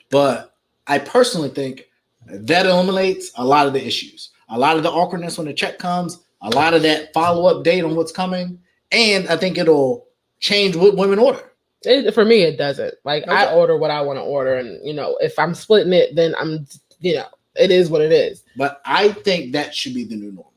Speaker 2: But I personally think that eliminates a lot of the issues. A lot of the awkwardness when the check comes, a lot of that follow-up date on what's coming, and I think it'll change what women order.
Speaker 3: For me, it doesn't. Like, okay. I order what I want to order, and, you know, if I'm splitting it, then I'm, you know, it is what it is.
Speaker 2: But I think that should be the new normal.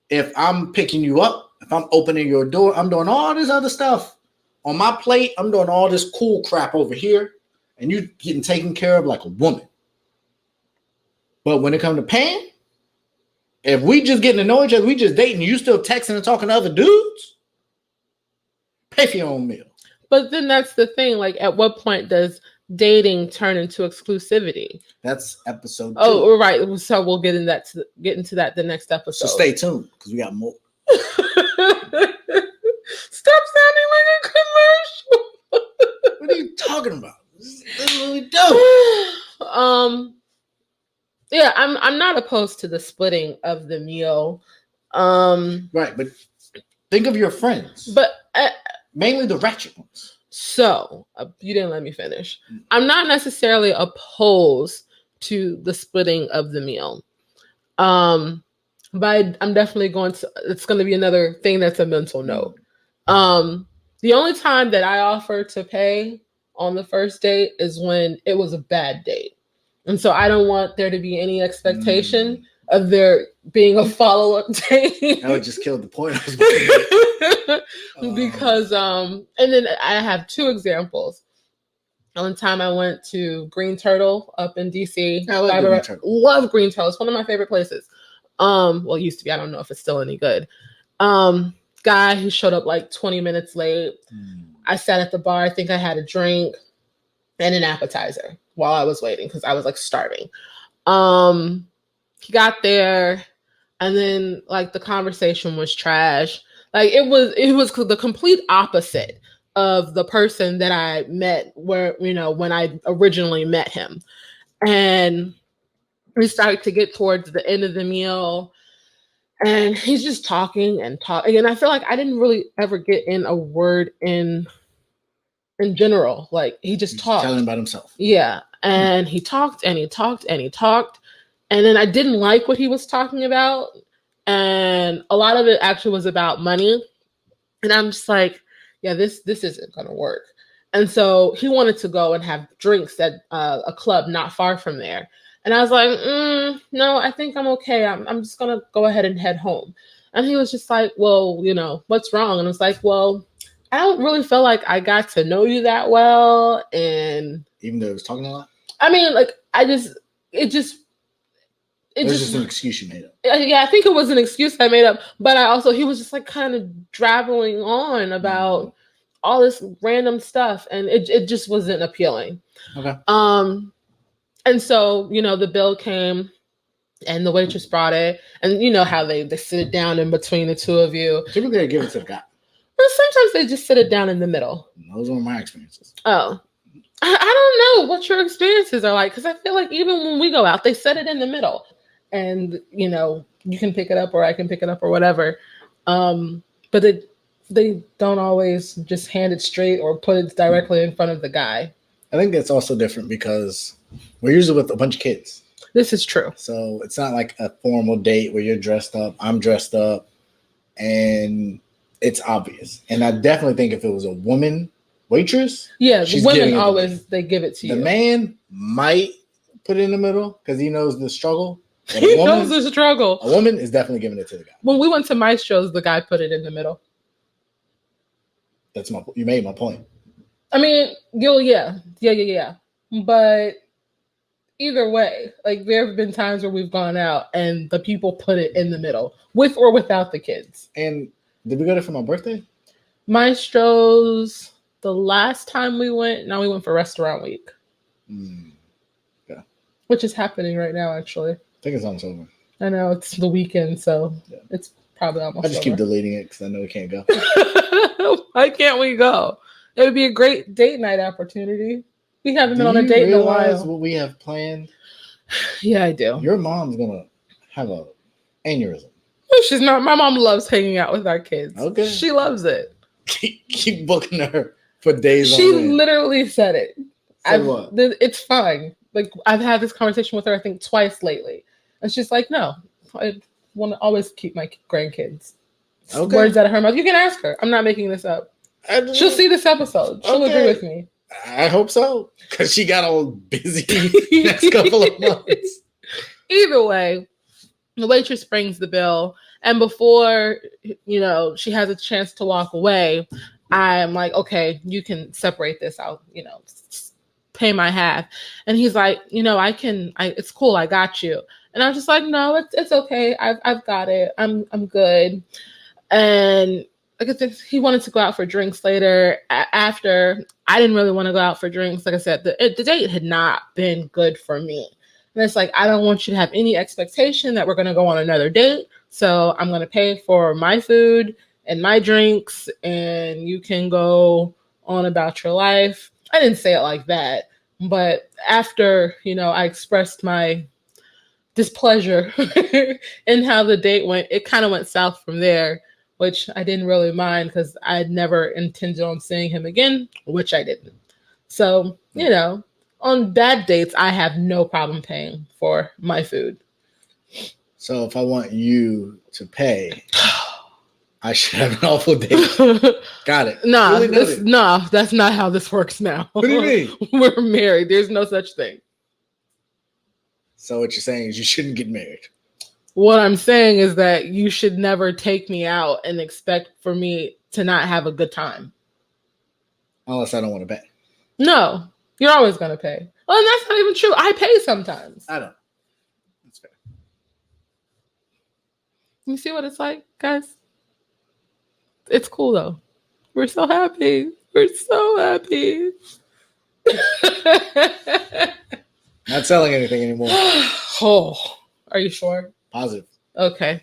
Speaker 2: If I'm picking you up, if I'm opening your door, I'm doing all this other stuff. On my plate, I'm doing all this cool crap over here, and you getting taken care of like a woman. But when it comes to paying, if we just getting to know each other, we just dating, you still texting and talking to other dudes, pay for your own meal.
Speaker 3: But then that's the thing. Like, at what point does dating turn into exclusivity?
Speaker 2: That's episode 2.
Speaker 3: Oh, right. So we'll get into that the next episode.
Speaker 2: So stay tuned because we got more.
Speaker 3: Stop sounding like a commercial.
Speaker 2: What are you talking about? This is what we do.
Speaker 3: Yeah, I'm not opposed to the splitting of the meal.
Speaker 2: Right, but Think of your friends.
Speaker 3: But
Speaker 2: mainly the ratchet ones.
Speaker 3: So, you didn't let me finish. I'm not necessarily opposed to the splitting of the meal. But I'm definitely it's going to be another thing that's a mental note. The only time that I offer to pay on the first date is when it was a bad date. And so I don't want there to be any expectation of there being a follow-up date.
Speaker 2: That would just kill the point.
Speaker 3: Because and then I have two examples. One time I went to Green Turtle up in DC.
Speaker 2: I love Green Turtle.
Speaker 3: Love Green Turtle. It's one of my favorite places. Well, it used to be. I don't know if it's still any good. Guy who showed up like 20 minutes late. I sat at the bar. I think I had a drink and an appetizer while I was waiting because I was like starving. He got there, and then like the conversation was trash. Like it was the complete opposite of the person that I met when I originally met him. And we started to get towards the end of the meal, and he's just talking and talking. And I feel like I didn't really ever get in a word in general. Like he's talked.
Speaker 2: Telling about himself.
Speaker 3: Yeah. And he talked and he talked and he talked. And then I didn't like what he was talking about. And a lot of it actually was about money. And I'm just like, yeah, this isn't going to work. And so he wanted to go and have drinks at a club not far from there. And I was like, no, I think I'm okay. I'm just going to go ahead and head home. And he was just like, well, what's wrong? And I was like, well, I don't really feel like I got to know you that well. And
Speaker 2: even though he was talking a lot?
Speaker 3: I mean, like, it was
Speaker 2: just an excuse you made up.
Speaker 3: Yeah, I think it was an excuse I made up. But he was just like kind of drabbling on about all this random stuff. And it just wasn't appealing.
Speaker 2: Okay.
Speaker 3: And so, the bill came and the waitress brought it. And you know how they sit it down in between the two of you.
Speaker 2: Typically, they give it to the guy.
Speaker 3: Well, sometimes they just sit it down in the middle.
Speaker 2: Those were my experiences.
Speaker 3: Oh. I don't know what your experiences are like, because I feel like even when we go out, they set it in the middle. And, you can pick it up or I can pick it up or whatever. But they don't always just hand it straight or put it directly in front of the guy.
Speaker 2: I think that's also different because we're usually with a bunch of kids.
Speaker 3: This is true.
Speaker 2: So it's not like a formal date where you're dressed up, I'm dressed up, and it's obvious. And I definitely think if it was a woman waitress,
Speaker 3: women always they give it to you.
Speaker 2: The man might put it in the middle because he knows the struggle.
Speaker 3: He knows the struggle.
Speaker 2: A woman is definitely giving it to the guy.
Speaker 3: When we went to Maestro's, the guy put it in the middle.
Speaker 2: You made my point.
Speaker 3: I mean, yeah. But either way, like there have been times where we've gone out and the people put it in the middle, with or without the kids.
Speaker 2: And did we go there for my birthday?
Speaker 3: Maestro's, the last time we went, now we went for restaurant week.
Speaker 2: Yeah.
Speaker 3: Which is happening right now, actually.
Speaker 2: I think it's almost over.
Speaker 3: I know, it's the weekend, so it's probably almost over.
Speaker 2: I just keep deleting it because I know we can't go.
Speaker 3: Why can't we go? It would be a great date night opportunity. We haven't been on a date in a while.
Speaker 2: What we have planned?
Speaker 3: Yeah, I do.
Speaker 2: Your mom's going to have a aneurysm.
Speaker 3: She's not. My mom loves hanging out with our kids.
Speaker 2: Okay.
Speaker 3: She loves it.
Speaker 2: Keep booking her for days
Speaker 3: She literally said it.
Speaker 2: What?
Speaker 3: It's fine. Like, I've had this conversation with her, I think, twice lately. And she's like, no, I want to always keep my grandkids.
Speaker 2: Okay.
Speaker 3: Words out of her mouth. You can ask her. I'm not making this up. She'll see this episode. She'll agree with me.
Speaker 2: I hope so, because she got all busy next couple of months.
Speaker 3: Either way, the waitress brings the bill. And before, she has a chance to walk away, I'm like, okay, you can separate this out, pay my half. And he's like, it's cool. I got you. And I'm just like, no, it's okay. I've got it. I'm good. And like I said, he wanted to go out for drinks later. After, I didn't really want to go out for drinks. Like I said, the date had not been good for me. And it's like, I don't want you to have any expectation that we're going to go on another date. So I'm going to pay for my food and my drinks, and you can go on about your life. I didn't say it like that. But after, I expressed my displeasure in how the date went, it kind of went south from there. which I didn't really mind because I had never intended on seeing him again, which I didn't. So, you know, on bad dates, I have no problem paying for my food.
Speaker 2: So if I want you to pay, I should have an awful date. Got it.
Speaker 3: Nah, that's not how this works now.
Speaker 2: What do you mean?
Speaker 3: We're married. There's no such thing.
Speaker 2: So what you're saying is you shouldn't get married.
Speaker 3: What I'm saying is that you should never take me out and expect for me to not have a good time.
Speaker 2: Unless I don't want to pay.
Speaker 3: No, you're always going to pay. Well, and that's not even true. I pay sometimes.
Speaker 2: I don't. That's fair.
Speaker 3: You see what it's like, guys? It's cool, though. We're so happy. We're so happy.
Speaker 2: Not selling anything anymore.
Speaker 3: Oh, are you sure?
Speaker 2: Positive.
Speaker 3: Okay.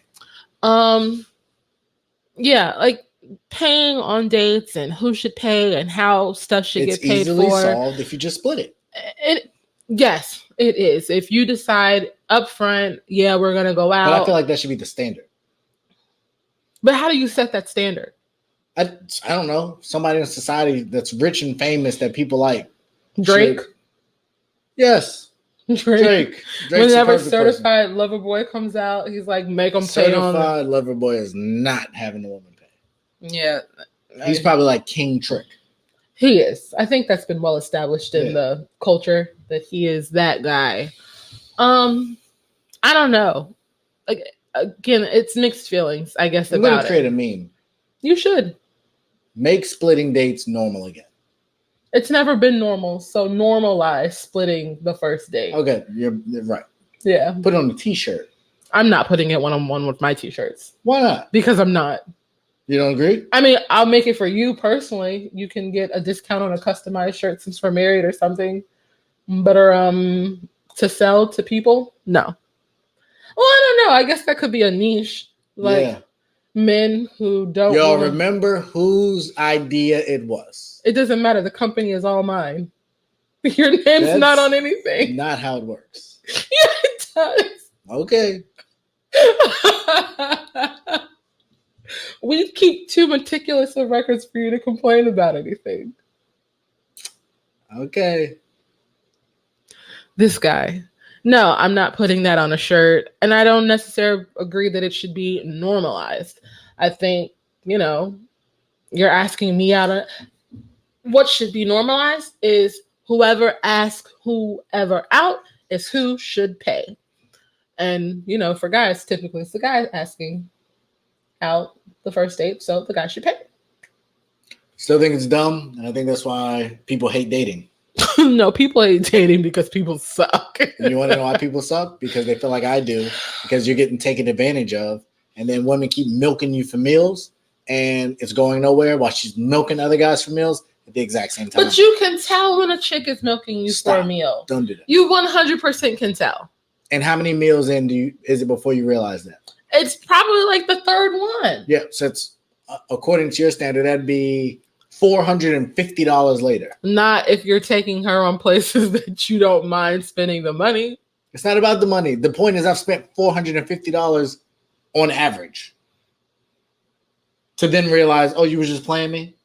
Speaker 3: Yeah, like paying on dates and who should pay and how stuff should get paid for. It's
Speaker 2: easily solved if you just split it.
Speaker 3: Yes, it is. If you decide up front, yeah, we're gonna go out.
Speaker 2: But I feel like that should be the standard.
Speaker 3: But how do you set that standard?
Speaker 2: I don't know. Somebody in society that's rich and famous that people like.
Speaker 3: Drake?
Speaker 2: Yes. Drake.
Speaker 3: Whenever Certified Lover Boy comes out, he's like, make them pay on.
Speaker 2: Certified Lover Boy is not having the woman pay.
Speaker 3: Yeah.
Speaker 2: He's probably like King Trick.
Speaker 3: He is. I think that's been well established in the culture that he is that guy. I don't know. Like, again, it's mixed feelings, I guess,
Speaker 2: I'm
Speaker 3: about it.
Speaker 2: I'm going to create a meme.
Speaker 3: You should.
Speaker 2: Make splitting dates normal again.
Speaker 3: It's never been normal, so normalize splitting the first date.
Speaker 2: Okay, you're right.
Speaker 3: Yeah.
Speaker 2: Put it on a t-shirt.
Speaker 3: I'm not putting it one-on-one with my t-shirts.
Speaker 2: Why not?
Speaker 3: Because I'm not.
Speaker 2: You don't agree?
Speaker 3: I mean, I'll make it for you personally. You can get a discount on a customized shirt since we're married or something. But to sell to people? No. Well, I don't know. I guess that could be a niche. Like men who don't.
Speaker 2: Y'all remember whose idea it was?
Speaker 3: It doesn't matter. The company is all mine. Your name's not on anything.
Speaker 2: Not how it works.
Speaker 3: Yeah, it does.
Speaker 2: Okay.
Speaker 3: We keep too meticulous of records for you to complain about anything.
Speaker 2: Okay.
Speaker 3: This guy. No, I'm not putting that on a shirt. And I don't necessarily agree that it should be normalized. I think, you're asking me out. What should be normalized is whoever asks whoever out is who should pay. And, for guys, typically it's the guy asking out the first date, so the guy should pay.
Speaker 2: Still think it's dumb, and I think that's why people hate dating.
Speaker 3: No, people hate dating because people suck.
Speaker 2: And you want to know why people suck? Because they feel like I do, because you're getting taken advantage of, and then women keep milking you for meals, and it's going nowhere while she's milking other guys for meals at the exact same time.
Speaker 3: But you can tell when a chick is milking you for a meal.
Speaker 2: Don't do that.
Speaker 3: You 100% can tell.
Speaker 2: And how many meals in is it before you realize that?
Speaker 3: It's probably like the third one.
Speaker 2: Yeah, so it's according to your standard, that'd be $450 later. Not
Speaker 3: if you're taking her on places that you don't mind spending the money.
Speaker 2: It's not about the money. The point is I've spent $450 on average. To then realize, oh, you were just playing me?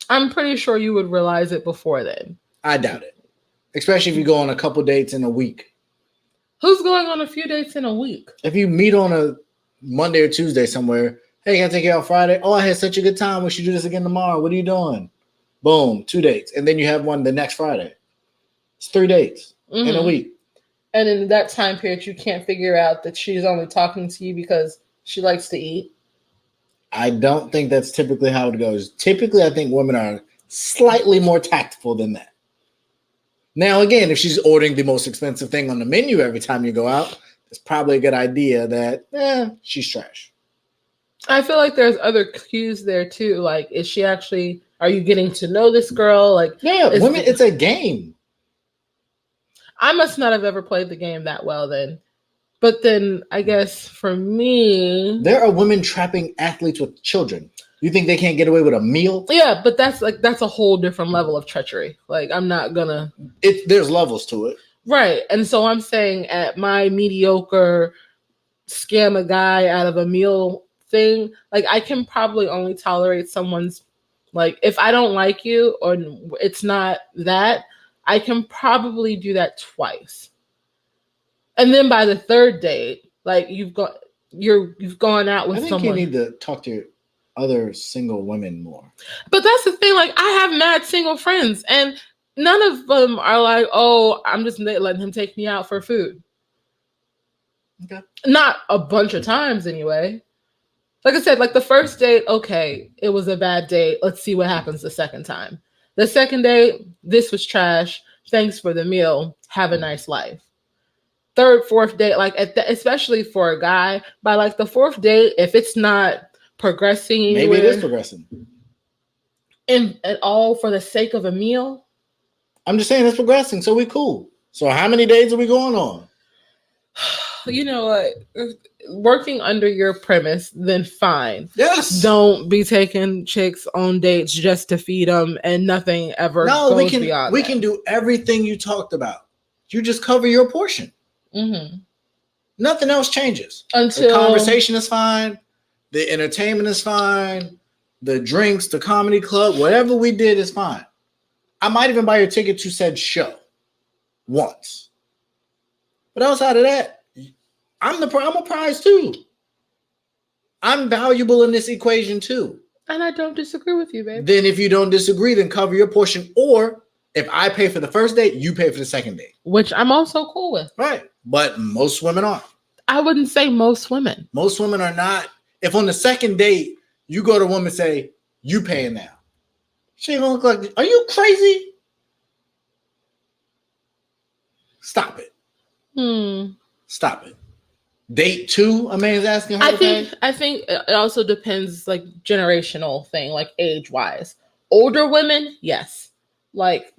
Speaker 3: I'm pretty sure you would realize it before then.
Speaker 2: I doubt it. Especially if you go on a couple dates in a week.
Speaker 3: Who's going on a few dates in a week?
Speaker 2: If you meet on a Monday or Tuesday somewhere, hey, can I take you out Friday? Oh, I had such a good time. We should do this again tomorrow. What are you doing? Boom, 2 dates. And then you have one the next Friday. It's 3 dates in a week.
Speaker 3: And in that time period, you can't figure out that she's only talking to you because she likes to eat.
Speaker 2: I don't think that's typically how it goes. Typically, I think women are slightly more tactful than that. Now, again, if she's ordering the most expensive thing on the menu every time you go out, it's probably a good idea that, she's trash.
Speaker 3: I feel like there's other cues there, too. Like, are you getting to know this girl? Like,
Speaker 2: women, it's a game.
Speaker 3: I must not have ever played the game that well then. But then I guess for me,
Speaker 2: there are women trapping athletes with children. You think they can't get away with a meal?
Speaker 3: Yeah, but that's a whole different level of treachery. Like, I'm not gonna.
Speaker 2: There's levels to it,
Speaker 3: right? And so I'm saying, at my mediocre scam a guy out of a meal thing. Like, I can probably only tolerate someone's, like, if I don't like you or it's not that, I can probably do that twice. And then by the third date, like, you've gone out with someone. I think
Speaker 2: you need to talk to other single women more.
Speaker 3: But that's the thing. Like, I have mad single friends, and none of them are like, oh, I'm just letting him take me out for food.
Speaker 2: Okay.
Speaker 3: Not a bunch of times anyway. Like I said, like the first date, okay, it was a bad date. Let's see what happens the second time. The second date, this was trash. Thanks for the meal. Have a nice life. Third, fourth date, like especially for a guy, by like the fourth date, if it's not progressing anywhere,
Speaker 2: maybe it is progressing.
Speaker 3: And all for the sake of a meal.
Speaker 2: I'm just saying it's progressing, so we cool. So how many days are we going on?
Speaker 3: You know what? Working under your premise, then fine.
Speaker 2: Yes.
Speaker 3: Don't be taking chicks on dates just to feed them, and nothing ever goes beyond.
Speaker 2: We can do everything you talked about. You just cover your portion.
Speaker 3: Mm-hmm.
Speaker 2: Nothing else changes.
Speaker 3: Until
Speaker 2: the conversation is fine, the entertainment is fine, the drinks, the comedy club, whatever we did is fine. I might even buy your ticket to said show once. But outside of that, I'm a prize too. I'm valuable in this equation too.
Speaker 3: And I don't disagree with you, babe.
Speaker 2: Then if you don't disagree, then cover your portion. Or if I pay for the first date, you pay for the second date.
Speaker 3: Which I'm also cool with.
Speaker 2: Right. But most women aren't.
Speaker 3: I wouldn't say most women.
Speaker 2: Most women are not. If on the second date, you go to a woman and say, you paying now. She ain't gonna look like, are you crazy? Stop it. Stop it. Date 2, a man's asking her to pay?
Speaker 3: I think it also depends, like, generational thing, like age-wise. Older women, yes. Like,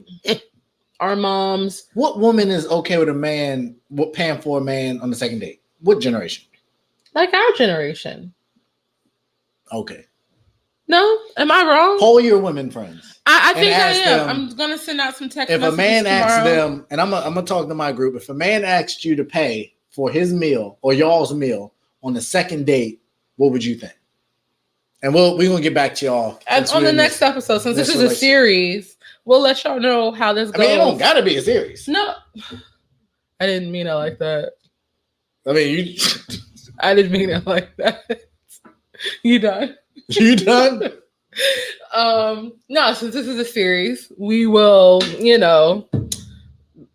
Speaker 3: our moms.
Speaker 2: What woman is okay with a man paying for a man on the second date? What generation?
Speaker 3: Like our generation.
Speaker 2: Okay.
Speaker 3: No? Am I wrong?
Speaker 2: Poll your women friends.
Speaker 3: I think I am. I'm going to send out some text messages.
Speaker 2: If a man
Speaker 3: tomorrow.
Speaker 2: asks them, and I'm going to talk to my group, if a man asked you to pay for his meal or y'all's meal on the second date, what would you think? And we're going to get back to y'all.
Speaker 3: And on the next episode, since this is a series, we'll let y'all know how this goes.
Speaker 2: I mean, it don't got to be a series.
Speaker 3: No. I didn't mean it like that.
Speaker 2: I mean,
Speaker 3: I didn't mean it like that. You done?
Speaker 2: You done?
Speaker 3: No, since this is a series, we will,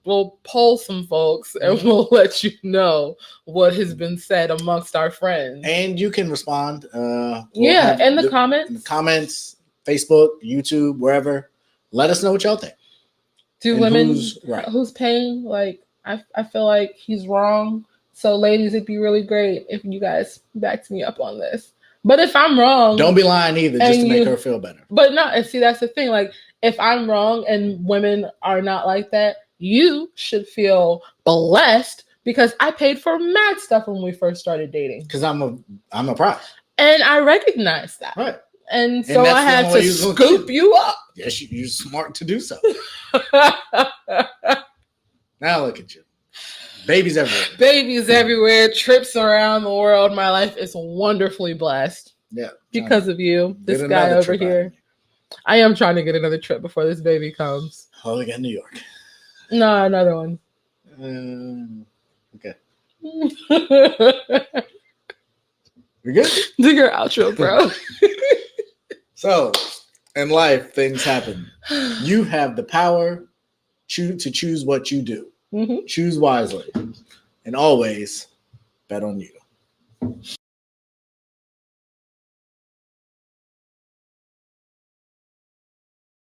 Speaker 3: we'll poll some folks and we'll let you know what has been said amongst our friends.
Speaker 2: And you can respond.
Speaker 3: In the comments.
Speaker 2: In the comments, Facebook, YouTube, wherever. Let us know what y'all think.
Speaker 3: Do women who's paying? Like, I feel like he's wrong. So, ladies, it'd be really great if you guys backed me up on this. But if I'm wrong,
Speaker 2: don't be lying either, just to make her feel better.
Speaker 3: But no, and see, that's the thing. Like, if I'm wrong and women are not like that, you should feel blessed because I paid for mad stuff when we first started dating.
Speaker 2: Because I'm a prize, and
Speaker 3: I recognize that.
Speaker 2: Right.
Speaker 3: And so I had to scoop you up.
Speaker 2: Yes, you're smart to do so. Now look at you. Babies everywhere.
Speaker 3: Babies everywhere. Trips around the world. My life is wonderfully blessed.
Speaker 2: Yeah.
Speaker 3: Because of you. This guy over here. I am trying to get another trip before this baby comes.
Speaker 2: Oh, we got New York.
Speaker 3: No, another one.
Speaker 2: Okay. We good?
Speaker 3: Do your outro, bro.
Speaker 2: So, in life, things happen. You have the power to choose what you do. Mm-hmm. Choose wisely. And always bet on you.